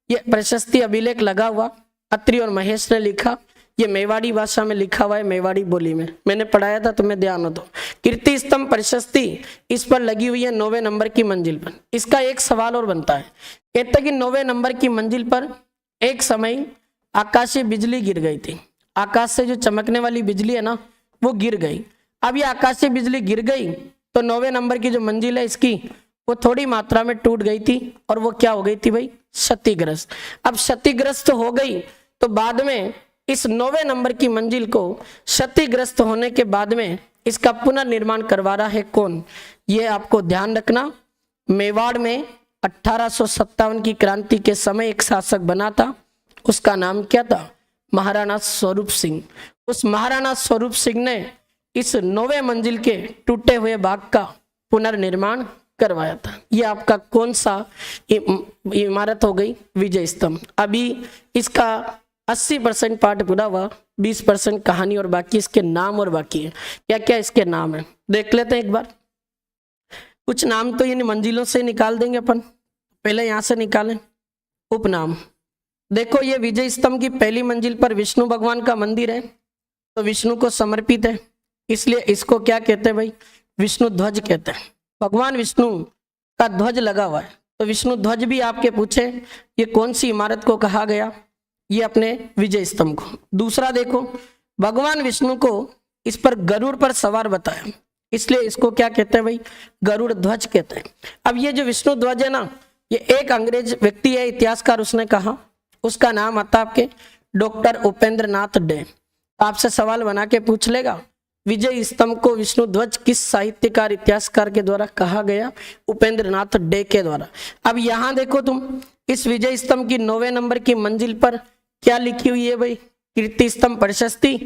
ये प्रशस्ति अभिलेख लगा हुआ अत्रि और महेश ने लिखा। ये मेवाड़ी भाषा में लिखा हुआ है, मेवाड़ी बोली में, मैंने पढ़ाया था, तुम्हें ध्यान हो तो। कीर्ति स्तंभ प्रशस्ति इस पर लगी हुई है 9वें नंबर की मंजिल पर। इसका एक सवाल और बनता है, कहते कि 9वें नंबर की मंजिल पर एक समय आकाशीय बिजली गिर गई थी। आकाश से जो चमकने वाली बिजली है ना, वो गिर गई। अब ये आकाशीय बिजली गिर गई तो 9वें नंबर की जो मंजिल है इसकी, वो थोड़ी मात्रा में टूट गई थी और वो क्या हो गई थी भाई, क्षतिग्रस्त। अब क्षतिग्रस्त हो गई तो बाद में इस 9वें नंबर की मंजिल को क्षतिग्रस्त होने के बाद में इसका पुनर्निर्माण करवा रहा है कौन, ये आपको ध्यान रखना। मेवाड़ में 1857 की क्रांति के समय एक शासक बना था, उसका नाम क्या था, महाराणा स्वरूप सिंह। उस महाराणा स्वरूप सिंह ने इस 9वें मंजिल के टूटे हुए भाग का पुनर्निर्माण करवाया था। ये आपका कौन सा इमारत हो गई, विजय स्तंभ। अभी इसका 80% पार्ट पूरा हुआ, 20% कहानी और बाकी इसके नाम और बाकी है। क्या क्या इसके नाम है देख लेते हैं एक बार। कुछ नाम तो इन मंजिलों से निकाल देंगे अपन, पहले यहां से निकालें। उपनाम देखो, ये विजय स्तंभ की पहली मंजिल पर विष्णु भगवान का मंदिर है, तो विष्णु को समर्पित है, इसलिए इसको क्या कहते हैं भाई, विष्णु ध्वज कहते हैं। भगवान विष्णु का ध्वज लगा हुआ है, तो विष्णु ध्वज भी आपके पूछे ये कौन सी इमारत को कहा गया, ये अपने विजय स्तंभ को। दूसरा देखो, भगवान विष्णु को इस पर गरुड़ पर सवार बताया, इसलिए इसको क्या कहते हैं भाई, गरुड़ ध्वज कहते हैं। अब ये जो विष्णु ध्वज है ना, ये एक अंग्रेज व्यक्ति है, इतिहासकार, उसने कहा, उसका नाम आता आपके डॉक्टर उपेंद्र नाथ डे। आपसे सवाल बना के पूछ लेगा, विजय स्तंभ को विष्णु ध्वज किस साहित्यकार इतिहासकार के द्वारा कहा गया, उपेंद्र नाथ डे के द्वारा। अब यहां देखो तुम, इस विजय स्तंभ की 9वें नंबर की मंजिल पर क्या लिखी हुई है भाई, कीर्ति स्तंभ प्रशस्ति।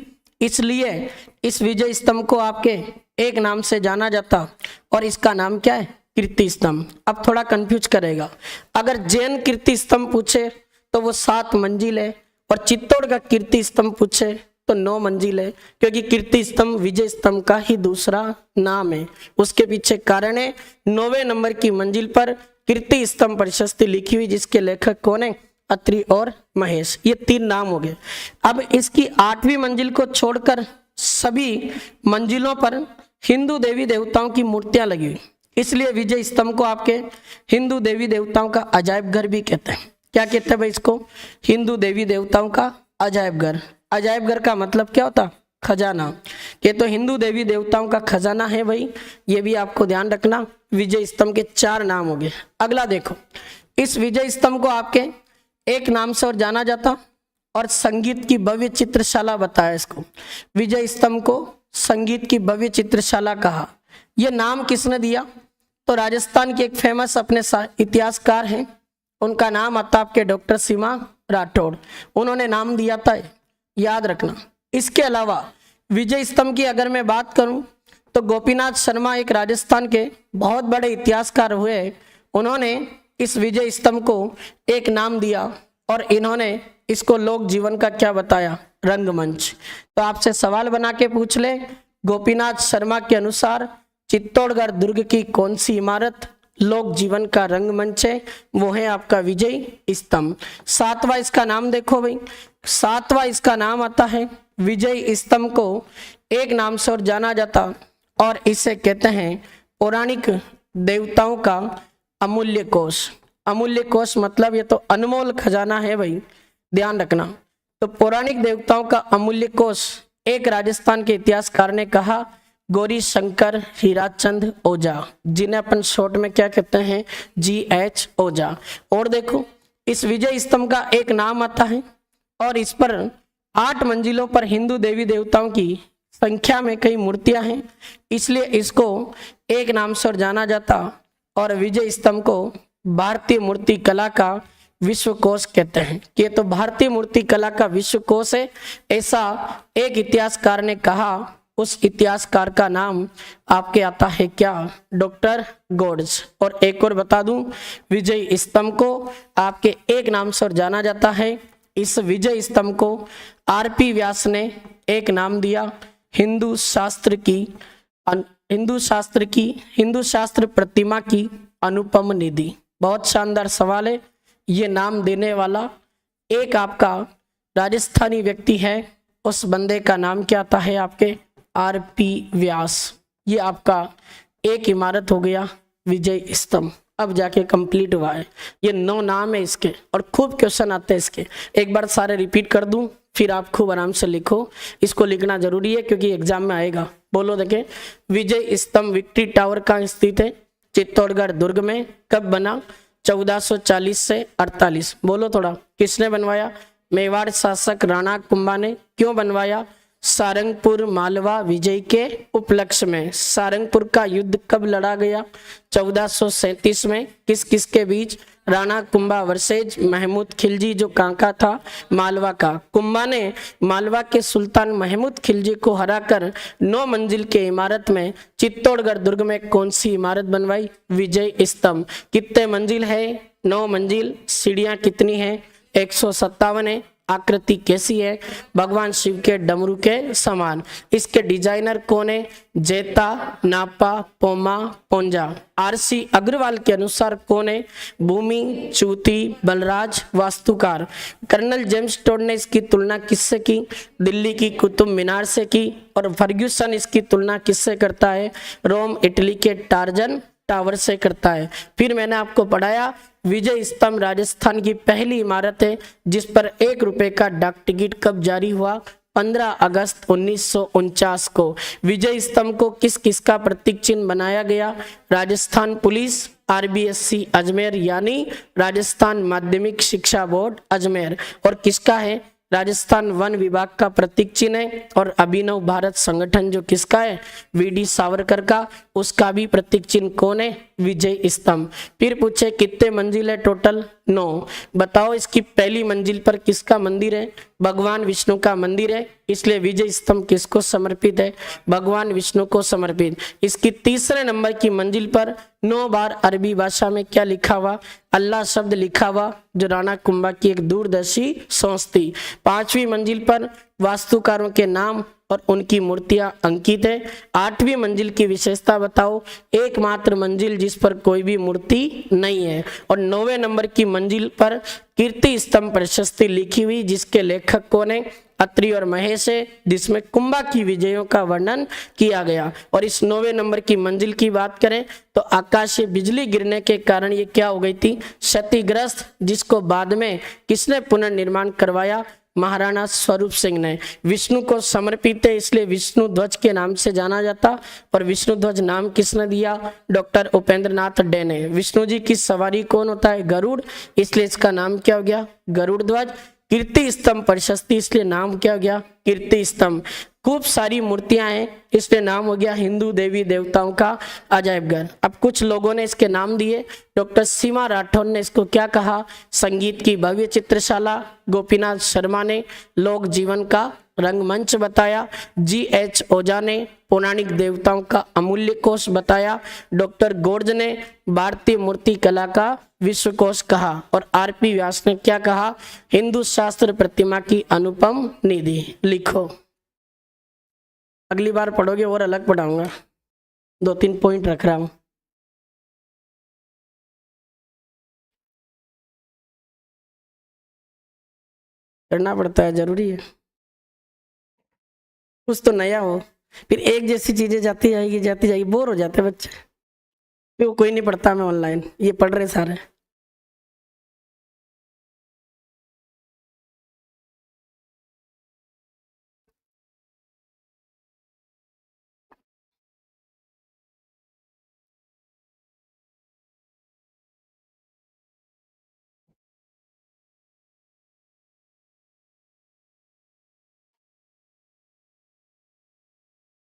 इसलिए इस विजय स्तंभ को आपके एक नाम से जाना जाता और इसका नाम क्या है, कीर्ति स्तंभ। अब थोड़ा कंफ्यूज करेगा, अगर जैन कीर्ति स्तंभ पूछे तो वो 7 मंजिल है, और चित्तौड़ का कीर्ति स्तंभ पूछे तो 9 मंजिल है, क्योंकि कीर्ति स्तंभ विजय स्तंभ का ही दूसरा नाम है। उसके पीछे कारण है 9वें नंबर की मंजिल पर कीर्ति स्तंभ प्रशस्ति लिखी हुई, जिसके लेखक कौन है, अत्रि और महेश। ये 3 नाम हो गए। अब इसकी 8वीं मंजिल को छोड़कर सभी मंजिलों पर हिंदू देवी देवताओं की मूर्तियां लगी हुई, इसलिए विजय स्तंभ को आपके हिंदू देवी देवताओं का अजायब घर भी कहते हैं। क्या कहते हैं भाई इसको, हिंदू देवी देवताओं का अजायब घर। अजायब घर का मतलब क्या होता, खजाना, ये तो हिंदू देवी देवताओं का खजाना है भाई, ये भी आपको ध्यान रखना। विजय स्तंभ के 4 नाम हो गए। अगला देखो, इस विजय स्तंभ को आपके एक नाम से और जाना जाता और संगीत की भव्य चित्रशाला बताया इसको। विजय स्तंभ को संगीत की भव्य चित्रशाला कहा। यह नाम किसने दिया? तो राजस्थान के एक फेमस अपने इतिहासकार हैं, उनका नाम आता आपके डॉक्टर सीमा राठौड़, उन्होंने नाम दिया था, याद रखना। इसके अलावा विजय स्तंभ की अगर मैं बात करूं तो गोपीनाथ शर्मा एक राजस्थान के बहुत बड़े इतिहासकार हुए, उन्होंने इस विजय स्तंभ को एक नाम दिया और इन्होंने इसको लोक जीवन का क्या बताया? रंगमंच। तो आपसे सवाल बना के पूछ ले, गोपीनाथ शर्मा के अनुसार चित्तौड़गढ़ दुर्ग की कौन सी इमारत लोक जीवन का रंगमंच है? वो है आपका विजय स्तंभ। 7वां इसका नाम देखो भाई, 7वां इसका नाम आता है विजय स्तंभ को एक नाम से और जाना जाता और इसे कहते हैं पौराणिक देवताओं का अमूल्य कोष। अमूल्य कोष मतलब ये तो अनमोल खजाना है भाई, ध्यान रखना। तो पौराणिक देवताओं का अमूल्य कोष एक राजस्थान के इतिहासकार ने कहा, गौरी शंकर हीराचंद ओझा, जिन्हें अपन शॉर्ट में क्या कहते हैं? GH ओझा। और देखो, इस विजय स्तंभ का एक नाम आता है और इस पर 8 मंजिलों पर हिंदू देवी देवताओं की संख्या में कई मूर्तियां हैं, इसलिए इसको एक नाम से और जाना जाता और विजय स्तंभ को भारतीय मूर्ति कला का विश्व कोश कहते हैं। कि तो भारतीय मूर्ति कला का विश्व कोश है, ऐसा एक इतिहासकार ने कहा। उस इतिहासकार का नाम आपके आता है क्या? Doctor gods. और एक और बता दूं, विजय स्तंभ को आपके एक नाम से और जाना जाता है। इस विजय स्तंभ को RP व्यास ने एक नाम दिया, हिंदू शास्त्र प्रतिमा की अनुपम निधि। बहुत शानदार सवाल है। ये नाम देने वाला एक आपका राजस्थानी व्यक्ति है, उस बंदे का नाम क्या आता है आपके? RP व्यास। ये आपका एक इमारत हो गया विजय स्तंभ। अब जाके कंप्लीट हुआ है। ये 9 नाम है इसके और खूब क्वेश्चन आते हैं इसके। एक बार सारे रिपीट कर दूं, फिर आप खूब आराम से लिखो। इसको लिखना जरूरी है क्योंकि एग्जाम में आएगा। बोलो देखे, विजय स्तंभ विक्ट्री टावर कहाँ स्थित है? चित्तौड़गढ़ दुर्ग में। कब बना? 1440 से 48। बोलो थोड़ा, किसने बनवाया? मेवाड़ शासक राणा कुंभा ने। क्यों बनवाया? सारंगपुर मालवा विजय के उपलक्ष्य में। सारंगपुर का युद्ध कब लड़ा गया? 1437 में। किस किस के बीच? राणा कुंभा वर्सेज महमूद खिलजी, जो कहाँ का था? मालवा का। कुंभा ने मालवा के सुल्तान महमूद खिलजी को हराकर 9 मंजिल के इमारत में चित्तौड़गढ़ दुर्ग में कौन सी इमारत बनवाई? विजय स्तंभ। कितने मंजिल है? 9 मंजिल। सीढ़ियां कितनी है? 157 है। आकृति कैसी है? भगवान शिव के डमरू के समान। इसके डिजाइनर कौन है? जेता, नापा, पोमा, पोंजा। RC अग्रवाल के अनुसार कौन है? भूमि चूती बलराज वास्तुकार। कर्नल जेम्स टोड ने इसकी तुलना किससे की? दिल्ली की कुतुब मीनार से की। और फर्ग्यूसन इसकी तुलना किससे करता है? रोम इटली के टार्जन टावर से करता है। फिर मैंने आपको पढ़ाया, विजय स्तंभ राजस्थान की पहली इमारत है जिस पर 1 रुपए का डाक टिकट कब जारी हुआ? 15 अगस्त 1949 को। विजय स्तंभ को किस किस का प्रतीक चिन्ह बनाया गया? राजस्थान पुलिस, RBSC अजमेर यानी राजस्थान माध्यमिक शिक्षा बोर्ड अजमेर। और किसका है? राजस्थान वन विभाग का प्रतीक चिन्ह है। और अभिनव भारत संगठन जो किसका है? VD सावरकर का, उसका भी प्रतीक चिन्ह कौन है? विजय स्तंभ। फिर पूछे कितने मंजिल है टोटल? 9। बताओ इसकी पहली मंजिल पर किसका मंदिर है? भगवान विष्णु का मंदिर है, इसलिए विजय स्तंभ किसको समर्पित है? भगवान विष्णु को समर्पित। इसकी तीसरे नंबर की मंजिल पर 9 बार अरबी भाषा में क्या लिखा हुआ? अल्लाह शब्द लिखा हुआ, जो राणा कुंभा की एक दूरदर्शी सोच थी। 5वीं मंजिल पर वास्तुकारों के नाम और उनकी मूर्तियां अंकित है। 8वीं मंजिल की विशेषता बताओ? एकमात्र मंजिल जिस पर कोई भी मूर्ति नहीं है। और 9वें नंबर की मंजिल पर कीर्ति स्तंभ प्रशस्ति लिखी हुई, जिसके लेखक कौन है? अत्रि और महेश है, जिसमें कुंभा की विजयों का वर्णन किया गया। और इस 9वें नंबर की मंजिल की बात करें तो आकाशीय बिजली गिरने के कारण ये क्या हो गई थी? क्षतिग्रस्त, जिसको बाद में किसने पुनर्निर्माण करवाया? महाराणा स्वरूप सिंह ने। विष्णु को समर्पित है इसलिए विष्णु ध्वज के नाम से जाना जाता। और विष्णु ध्वज नाम किसने दिया? डॉक्टर उपेंद्र नाथ डे ने। विष्णु जी की सवारी कौन होता है? गरुड़, इसलिए इसका नाम क्या हो गया? गरुड़ ध्वज। कीर्ति स्तंभ प्रशस्ति, इसलिए नाम क्या हो गया? कीर्ति स्तंभ। खूब सारी मूर्तियां हैं इसलिए नाम हो गया हिंदू देवी देवताओं का अजायब घर। अब कुछ लोगों ने इसके नाम दिए। डॉक्टर सीमा राठौर ने इसको क्या कहा? संगीत की भव्य चित्रशाला। गोपीनाथ शर्मा ने लोक जीवन का रंगमंच बताया। GH ओझा ने पौराणिक देवताओं का अमूल्य कोश बताया। डॉक्टर गोर्ज ने भारतीय मूर्ति कला का विश्वकोश कहा। और RP व्यास ने क्या कहा? हिंदू शास्त्र प्रतिमा की अनुपम निधि। लिखो, अगली बार पढ़ोगे और अलग पढ़ाऊंगा, 2-3 पॉइंट रख रहा हूं। करना पड़ता है, जरूरी है, कुछ तो नया हो। फिर एक जैसी चीजें जाती जाएगी, बोर हो जाते बच्चे। फिर वो कोई नहीं पढ़ता, मैं ऑनलाइन ये पढ़ रहे सारे।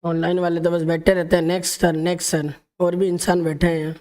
ऑनलाइन वाले तो बस बैठे रहते हैं, नेक्स्ट सर नेक्स्ट सर। और भी इंसान बैठे हैं यहाँ।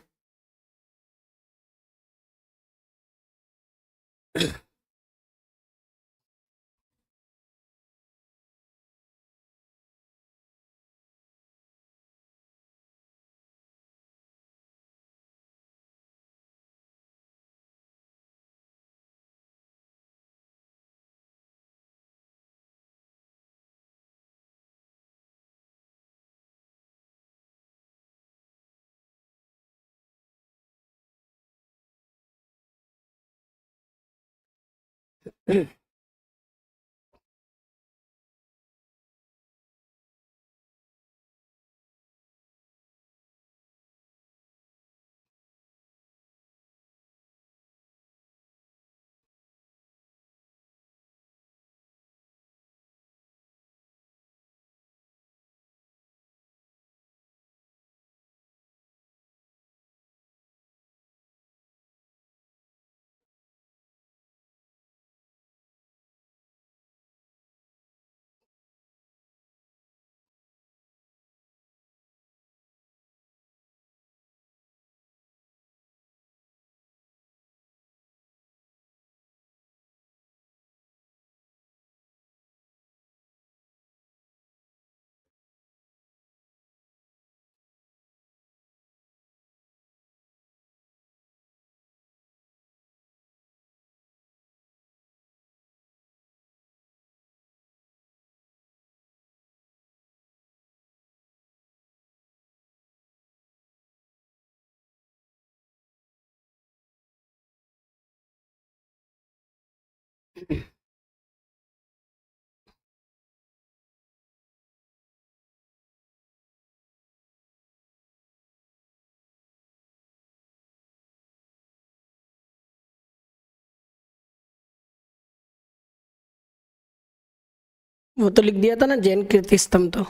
वो तो लिख दिया था ना, जैन कीर्ति स्तंभ, तो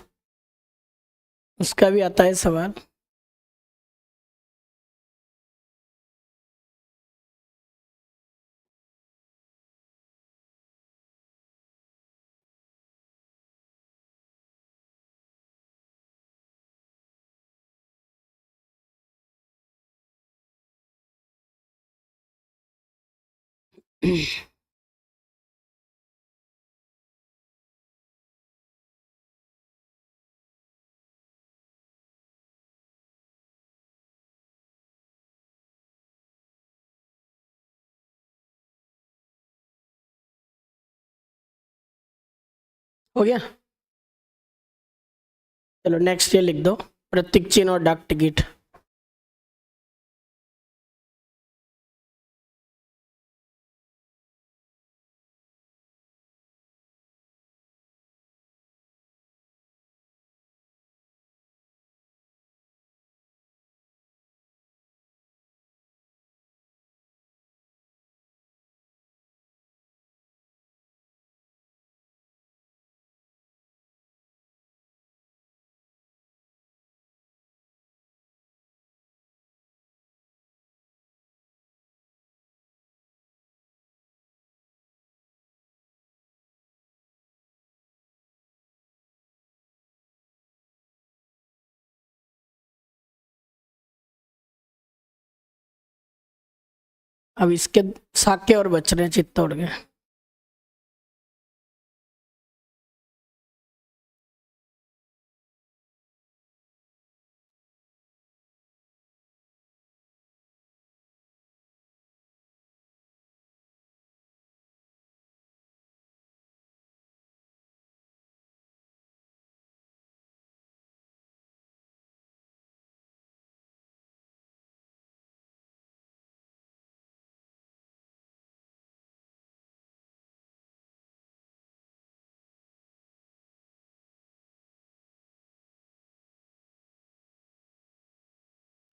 उसका भी आता है सवाल। हो गया, चलो नेक्स्ट ये लिख दो, प्रतीक चिन्ह और डाक टिकट। अब इसके साके और बच रहे हैं चित्तौड़ के।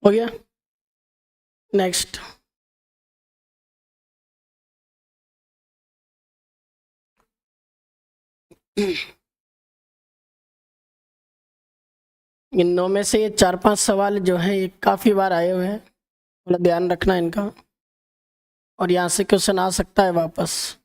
हो गया। नेक्स्ट। इन 9 में से ये 4-5 सवाल जो हैं ये काफ़ी बार आए हुए हैं, थोड़ा ध्यान रखना इनका, और यहाँ से क्वेश्चन आ सकता है वापस।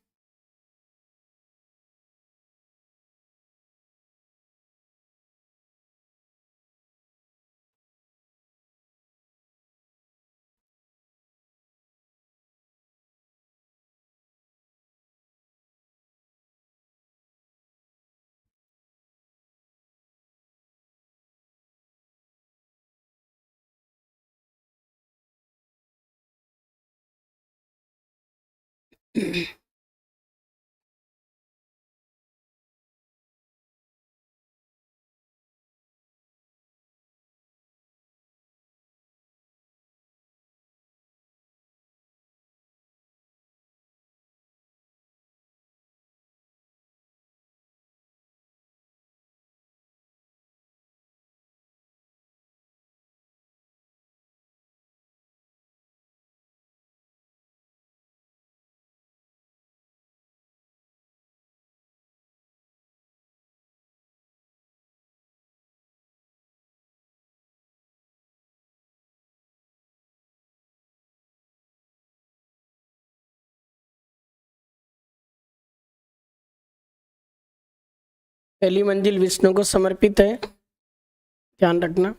पहली मंजिल विष्णु को समर्पित है, ध्यान रखना।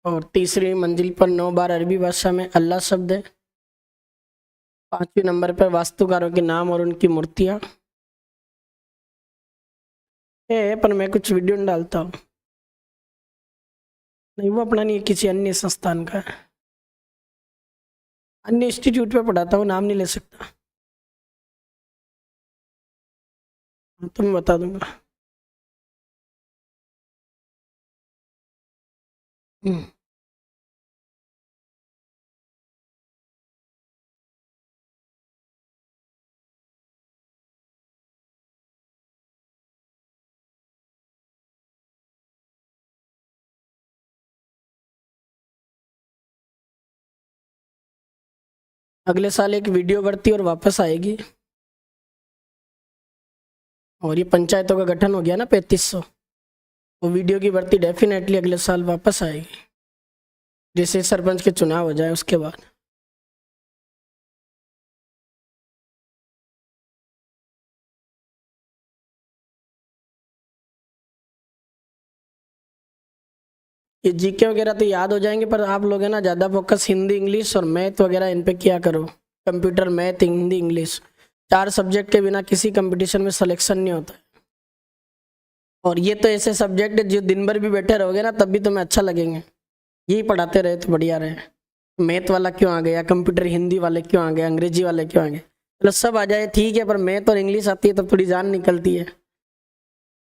और तीसरी मंजिल पर 9 बार अरबी भाषा में अल्लाह शब्द है। 5वें नंबर पर वास्तुकारों के नाम और उनकी मूर्तियां है, पर मैं कुछ वीडियो नहीं डालता हूँ। नहीं, वो अपना नहीं है, किसी अन्य संस्थान का है, अन्य इंस्टीट्यूट पे पढ़ाता हूँ, नाम नहीं ले सकता। तो मैं बता दूंगा। अगले साल एक वीडियो बढ़ती और वापस आएगी। और ये पंचायतों का गठन हो गया ना 3500, वो वीडियो की भर्ती डेफिनेटली अगले साल वापस आएगी, जैसे सरपंच के चुनाव हो जाए उसके बाद। ये जीके वगैरह तो याद हो जाएंगे, पर आप लोग है ना ज़्यादा फोकस हिंदी इंग्लिश और मैथ वगैरह इन पे किया करो। Computer, math, Hindi, English, 4 subject के बिना किसी कंपटीशन में सिलेक्शन नहीं होता है। और ये तो ऐसे सब्जेक्ट है जो दिन भर भी बैठे रहोगे ना तब भी तुम्हें अच्छा लगेंगे, यही पढ़ाते रहे तो बढ़िया रहे। मैथ वाला क्यों आ गया, कंप्यूटर हिंदी वाले क्यों आ गए, अंग्रेजी वाले क्यों आ गए, मतलब सब आ जाए ठीक है, पर मैथ और इंग्लिश आती है तब थोड़ी जान निकलती है,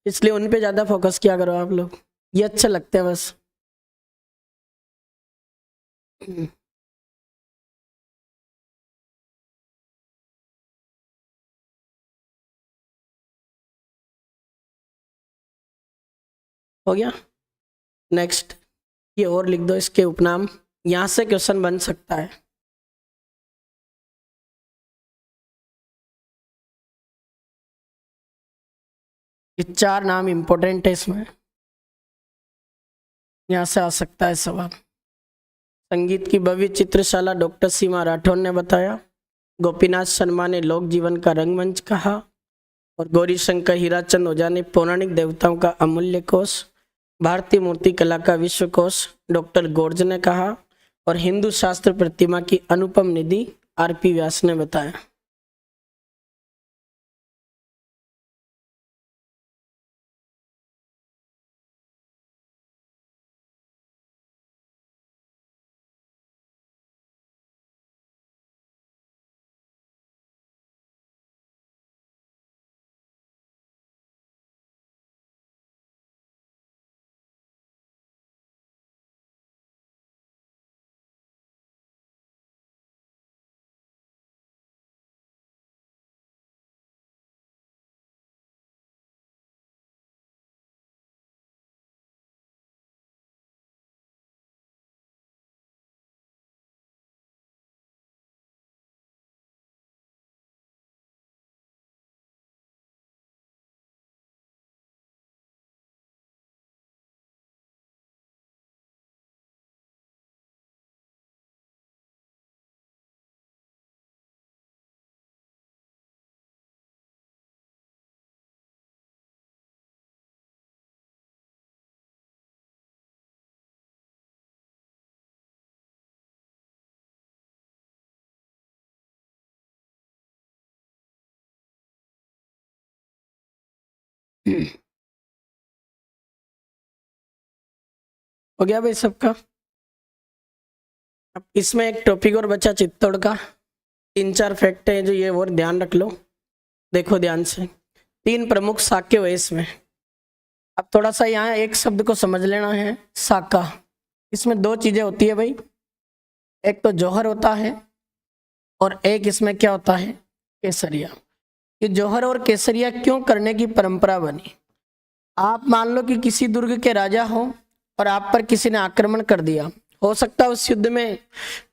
इसलिए उन पे ज़्यादा फोकस किया करो आप लोग, ये अच्छे लगते हैं बस। हो गया। नेक्स्ट, ये और लिख दो इसके उपनाम, यहाँ से क्वेश्चन बन सकता है। ये 4 नाम इंपॉर्टेंट है इसमें, यहाँ से आ सकता है सवाल। संगीत की भव्य चित्रशाला डॉक्टर सीमा राठौर ने बताया। गोपीनाथ शर्मा ने लोक जीवन का रंगमंच कहा। और गौरी शंकर हीराचंद ओझा ने पौराणिक देवताओं का अमूल्य कोश। भारतीय मूर्ति कला का विश्व कोश डॉक्टर गोर्ज ने कहा। और हिंदू शास्त्र प्रतिमा की अनुपम निधि आरपी व्यास ने बताया। हो गया भाई सबका। अब इसमें एक टॉपिक और बचा चित्तौड़ का। 3-4 फैक्ट हैं जो ये और ध्यान रख लो, देखो ध्यान से। 3 प्रमुख शाक्य हुए इसमें। अब थोड़ा सा यहाँ एक शब्द को समझ लेना है, शाखा। इसमें 2 चीजें होती है भाई, एक तो जौहर होता है और एक इसमें क्या होता है, केसरिया। ये जौहर और केसरिया क्यों करने की परंपरा बनी? आप मान लो कि किसी दुर्ग के राजा हो और आप पर किसी ने आक्रमण कर दिया, हो सकता है उस युद्ध में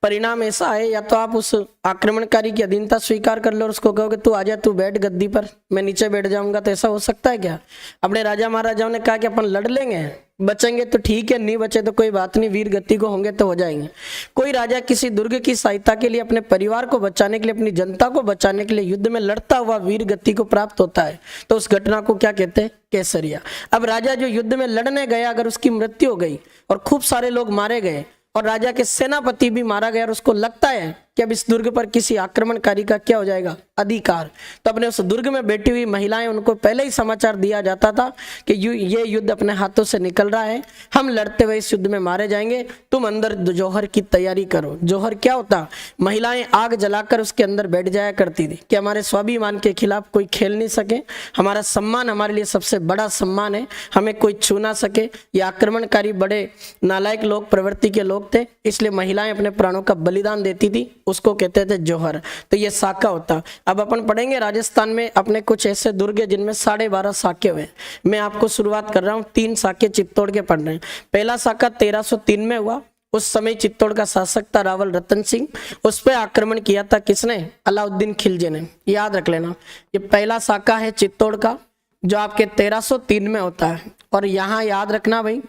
परिणाम ऐसा है, या तो आप उस आक्रमणकारी की अधीनता स्वीकार कर लो और उसको कहो कि तू आजा, तू बैठ गद्दी पर, मैं नीचे बैठ जाऊंगा। तो ऐसा हो सकता है क्या? अपने राजा महाराजाओं ने कहा कि अपन लड़ लेंगे, बचेंगे तो ठीक है, नहीं बचे तो कोई बात नहीं, वीर गति को होंगे तो हो जाएंगे। कोई राजा किसी दुर्ग की सहायता के लिए, अपने परिवार को बचाने के लिए, अपनी जनता को बचाने के लिए युद्ध में लड़ता हुआ वीर गति को प्राप्त होता है, तो उस घटना को क्या कहते हैं, केसरिया। अब राजा जो युद्ध में लड़ने गया, अगर उसकी मृत्यु हो गई और खूब सारे लोग मारे गए और राजा के सेनापति भी मारा गया और उसको लगता है कि अब इस दुर्ग पर किसी आक्रमणकारी का क्या हो जाएगा, अधिकार, तो अपने उस दुर्ग में बैठी हुई महिलाएं, उनको पहले ही समाचार दिया जाता था कि ये युद्ध अपने हाथों से निकल रहा है, हम लड़ते हुए इस युद्ध में मारे जाएंगे, तुम अंदर जौहर की तैयारी करो। जौहर क्या होता? महिलाएं आग जलाकर उसके अंदर बैठ जाया करती थी कि हमारे स्वाभिमान के खिलाफ कोई खेल नहीं सके, हमारा सम्मान हमारे लिए सबसे बड़ा सम्मान है, हमें कोई छू ना सके। ये आक्रमणकारी बड़े नालायक लोग, प्रवृत्ति के लोग थे, इसलिए महिलाएं अपने प्राणों का बलिदान देती थी, उसको कहते थे जौहर। तो ये शाखा होता। अब अपन पढ़ेंगे राजस्थान में अपने कुछ ऐसे दुर्ग हैं जिनमें 12.5 शाखे हुए। मैं आपको शुरुआत कर रहा हूँ, 3 शाखे चित्तौड़ के पढ़ रहे हैं। पहला शाखा 1303 में हुआ। उस समय चित्तौड़ का शासक था रावल रतन सिंह। उस पर आक्रमण किया था किसने? अलाउद्दीन खिलजी ने। याद रख लेना, ये पहला शाखा है चित्तौड़ का, जो आपके 1303 में होता है। और यहाँ याद रखना भाई,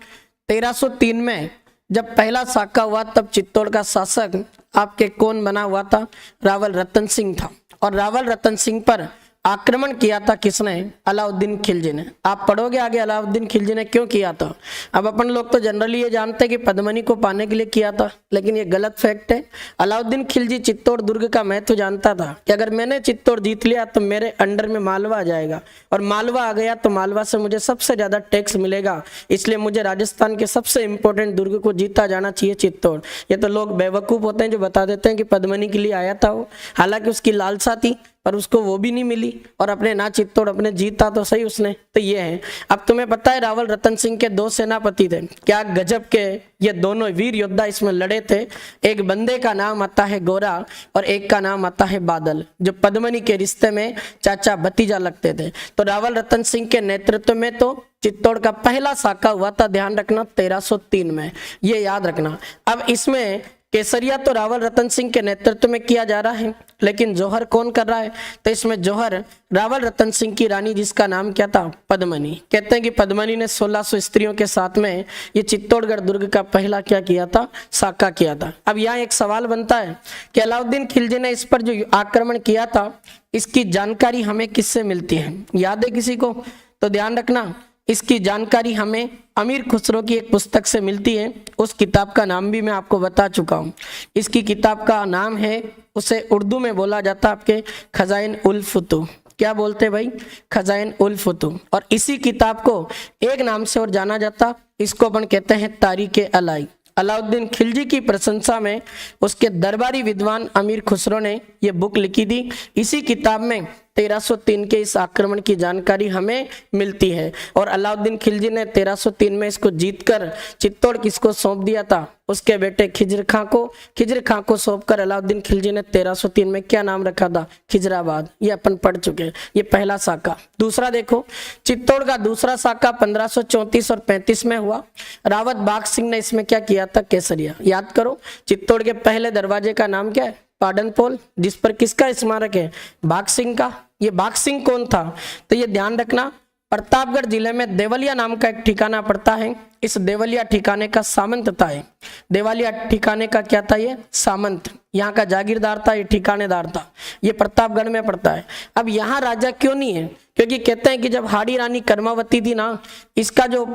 1303 में जब पहला शाखा हुआ तब चित्तौड़ का शासक आपके कौन बना हुआ था? रावल रतन सिंह था। और रावल रतन सिंह पर आक्रमण किया था किसने? अलाउद्दीन खिलजी ने। आप पढ़ोगे आगे अलाउद्दीन खिलजी ने क्यों किया था। अब अपन लोग तो जनरली ये जानते हैं कि पद्मनी को पाने के लिए किया था, लेकिन ये गलत फैक्ट है। अलाउद्दीन खिलजी चित्तौड़ दुर्ग का महत्व जानता था कि अगर मैंने चित्तौड़ जीत लिया तो मेरे अंडर में मालवा आ जाएगा, और मालवा आ गया तो मालवा से मुझे सबसे ज्यादा टैक्स मिलेगा, इसलिए मुझे राजस्थान के सबसे इंपॉर्टेंट दुर्ग को जीता जाना चाहिए चित्तौड़। ये तो लोग बेवकूफ होते हैं जो बता देते हैं कि पद्मनी के लिए आया था वो, हालांकि उसकी लालसा थी पर उसको वो भी नहीं मिली, और अपने ना चित्तौड़ अपने जीता तो सही उसने। तो ये है। अब तुम्हें पता है रावल रतन सिंह के 2 सेनापति थे, क्या गजब के ये दोनों वीर योद्धा इसमें लड़े थे। एक बंदे का नाम आता है गोरा और एक का नाम आता है बादल, जो पद्मनी के रिश्ते में चाचा भतीजा लगते थे। तो रावल रतन सिंह के नेतृत्व में तो चित्तौड़ का पहला शाखा हुआ था, ध्यान रखना 1303 में, ये याद रखना। अब इसमें केसरिया तो रावल रतन सिंह के नेतृत्व में किया जा रहा है, लेकिन जौहर कौन कर रहा है? तो इसमें जौहर रावल रतन सिंह की रानी, जिसका नाम क्या था? पद्मनी। कहते हैं कि पद्मनी ने 1600 स्त्रियों के साथ में ये चित्तौड़गढ़ दुर्ग का पहला क्या किया था? शाखा किया था। अब यहाँ एक सवाल बनता है कि अलाउद्दीन खिलजी ने इस पर जो आक्रमण किया था, इसकी जानकारी हमें किससे मिलती है? याद है किसी को? तो ध्यान रखना, इसकी जानकारी हमें अमीर खुसरो की एक पुस्तक से मिलती है। उस किताब का नाम भी मैं आपको बता चुका हूँ। इसकी किताब का नाम है, उसे उर्दू में बोला जाता है आपके खजाइन उल फुतूह। क्या बोलते भाई? खजाइन उल फुतूह। और इसी किताब को एक नाम से और जाना जाता, इसको अपन कहते हैं तारीख अलाई। अलाउद्दीन खिलजी की प्रशंसा में उसके दरबारी विद्वान अमीर खुसरो ने यह बुक लिखी थी। इसी किताब में 1303 के इस आक्रमण की जानकारी हमें मिलती है। और अलाउद्दीन खिलजी ने 1303 में इसको जीतकर चित्तौड़ किसको सौंप दिया था? उसके बेटे खिजर खां को। खिजर खां को सौंपकर अलाउद्दीन खिलजी ने 1303 में क्या नाम रखा था? खिजराबाद। ये अपन पढ़ चुके हैं। ये पहला साका। दूसरा देखो, चित्तौड़ का दूसरा साका 1534 और 35 में हुआ। रावत बाघ सिंह ने इसमें क्या किया था? केसरिया। याद करो, चित्तौड़ के पहले दरवाजे का नाम क्या है? पाडन पोल, जिस पर किसका स्मारक है? बाघ सिंह का। ये बाघ सिंह कौन था? तो ये ध्यान रखना, प्रतापगढ़ जिले में देवलिया नाम का एक ठिकाना पड़ता है। इस देवलिया ठिकाने का सामंत था। देवलिया ठिकाने का क्या था? ये सामंत, यहाँ का जागीरदार था, ये ठिकानेदार था। ये प्रतापगढ़ में पड़ता है। अब यहाँ राजा क्यों नहीं है? क्योंकि कहते हैं कि जब हाड़ी रानी कर्मावती थी ना, इसका जो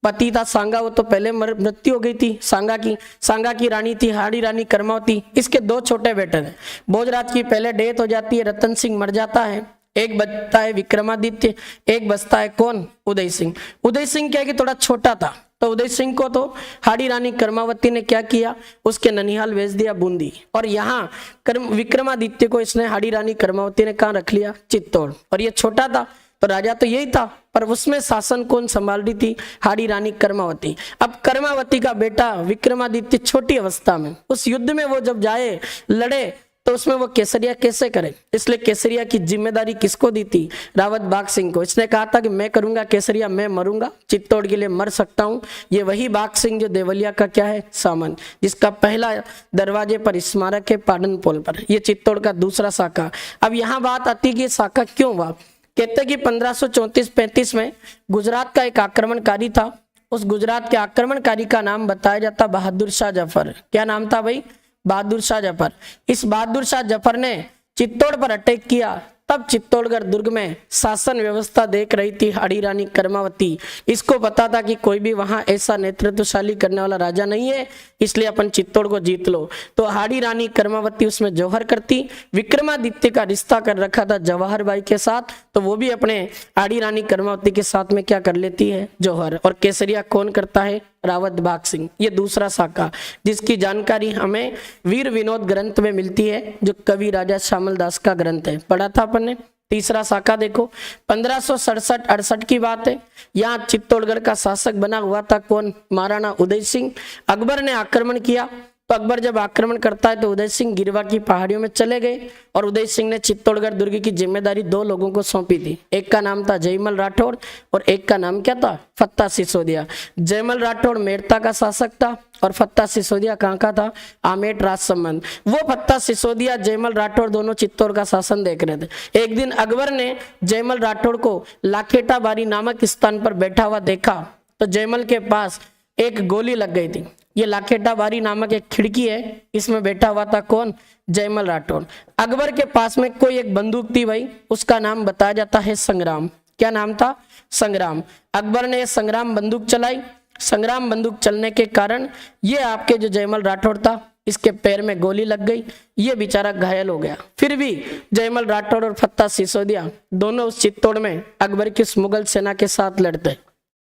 पति था सांगा, वो तो पहले मृत्यु हो गई थी सांगा की रानी थी हाड़ी रानी कर्मावती। इसके दो छोटे बेटे थे। भोजराज की पहले डेथ हो जाती है, रतन सिंह मर जाता है। एक बचता है विक्रमादित्य, एक बचता है कौन? उदय सिंह। उदय सिंह क्या है कि थोड़ा छोटा था, तो उदय सिंह को तो हाड़ी रानी कर्मावती ने क्या किया? उसके ननिहाल भेज दिया, बूंदी। और यहाँ विक्रमादित्य को इसने हाड़ी रानी कर्मावती ने कहाँ रख लिया? चित्तौड़। और ये छोटा था, तो राजा तो यही था, पर उसमें शासन कौन संभाल रही थी? हाड़ी रानी कर्मावती। अब कर्मावती का बेटा विक्रमादित्य छोटी अवस्था में उस युद्ध में वो जब जाए लड़े, तो उसमें वो केसरिया कैसे करे? इसलिए केसरिया की जिम्मेदारी किसको दी थी? रावत बाघ सिंह को। इसने कहा था कि मैं करूंगा केसरिया, मैं मरूंगा, चित्तौड़ के लिए मर सकता हूं। ये वही बाघ सिंह जो देवलिया का क्या है? सामंत, जिसका पहला दरवाजे पर स्मारक है पाडन पोल पर। ये चित्तौड़ का दूसरा साका। अब यहाँ बात आती है कि साका क्यों हुआ? कहते कि 1534-35 में गुजरात का एक आक्रमणकारी था। उस गुजरात के आक्रमणकारी का नाम बताया जाता बहादुर शाह जफर। क्या नाम था भाई? बहादुर शाह जफर। इस बहादुर शाह जफर ने चित्तौड़ पर अटैक किया। तब चित्तौड़गढ़ दुर्ग में शासन व्यवस्था देख रही थी हाड़ी रानी कर्मावती। इसको पता था कि कोई भी वहां ऐसा नेतृत्वशाली करने वाला राजा नहीं है, इसलिए अपन चित्तौड़ को जीत लो। तो हाड़ी रानी कर्मावती उसमें जौहर करती। विक्रमादित्य का रिश्ता कर रखा था जवाहर बाई के साथ, तो वो भी अपने हाड़ी रानी कर्मावती के साथ में क्या कर लेती है? जौहर। और केसरिया कौन करता है? रावत बाघ सिंह। ये दूसरा साका, जिसकी जानकारी हमें वीर विनोद ग्रंथ में मिलती है, जो कवि राजा श्यामल दास का ग्रंथ है। पढ़ा था अपन ने। तीसरा साका देखो, 1567-68 की बात है। यहाँ चित्तौड़गढ़ का शासक बना हुआ था कौन? महाराणा उदय सिंह। अकबर ने आक्रमण किया, तो अकबर जब आक्रमण करता है तो उदय सिंह गिरवा की पहाड़ियों में चले गए। और उदय सिंह ने चित्तौड़गढ़ दुर्ग की जिम्मेदारी दो लोगों को सौंपी थी। एक का नाम था जयमल राठौड़ और एक का नाम क्या था? फत्ता सिसोदिया। जयमल राठौड़ मेड़ता का शासक था और फत्ता सिसोदिया कहाँ का था? आमेट राजसमंद। वो फत्ता सिसोदिया जयमल राठौड़ दोनों चित्तौड़ का शासन देख रहे थे। एक दिन अकबर ने जयमल राठौड़ को लाखेटा बारी नामक स्थान पर बैठा हुआ देखा, तो जयमल के पास एक गोली लग गई थी। ये लाखेटा बारी नामक एक खिड़की है, इसमें बैठा हुआ था कौन? जयमल राठौड़। अकबर के पास में कोई एक बंदूक थी भाई, उसका नाम बताया जाता है संग्राम। क्या नाम था? संग्राम। अकबर ने संग्राम बंदूक चलाई। संग्राम बंदूक चलने के कारण ये आपके जो जयमल राठौड़ था, इसके पैर में गोली लग गई, ये बेचारा घायल हो गया। फिर भी जयमल राठौड़ और फत्ता सिसोदिया दोनों उस चित्तौड़ में अकबर की उस मुगल सेना के साथ लड़ते।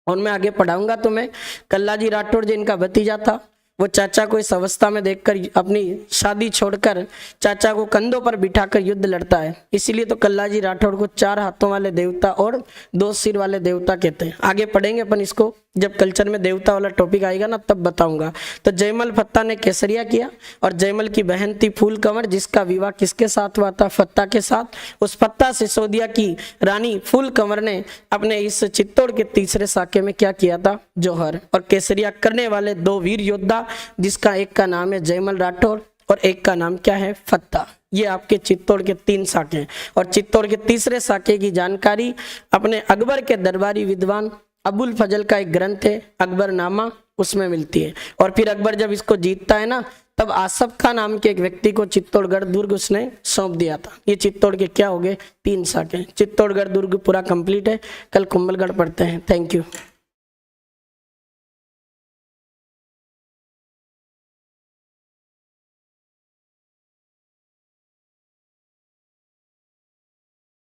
और मैं आगे पढ़ाऊंगा तुम्हें। कल्लाजी राठौड़ जो इनका भतीजा था, वो चाचा को इस अवस्था में देखकर अपनी शादी छोड़कर चाचा को कंधों पर बिठाकर युद्ध लड़ता है। इसीलिए तो कल्लाजी राठौड़ को 4 हाथों वाले देवता और 2 सिर वाले देवता कहते हैं। आगे पढ़ेंगे अपन इसको, जब कल्चर में देवता वाला टॉपिक आएगा ना तब बताऊंगा। तो जयमल फत्ता ने केसरिया किया और जयमल की बहन थी फूल कंवर, जिसका विवाह किसके साथ हुआ था? फत्ता के साथ। उस फत्ता सिसोदिया की रानी फूल कंवर ने अपने इस चित्तौड़ के तीसरे साके में क्या किया था? जौहर। और केसरिया करने वाले 2 वीर योद्धा, जिसका एक का नाम है जयमल राठौड़ और एक का नाम क्या है? फत्ता। ये आपके चित्तौड़ के 3 साके। और चित्तौड़ के तीसरे साके की जानकारी अपने अकबर के दरबारी विद्वान अबुल फजल का एक ग्रंथ है अकबरनामा, उसमें मिलती है। और फिर अकबर जब इसको जीतता है ना, तब आसफ खां नाम के एक व्यक्ति को चित्तौड़गढ़ दुर्ग उसने सौंप दिया था। ये चित्तौड़ के क्या हो गए, 3 शाखें। चित्तौड़गढ़ दुर्ग पूरा कंप्लीट है। कल कुंभलगढ़ पढ़ते हैं। Thank you.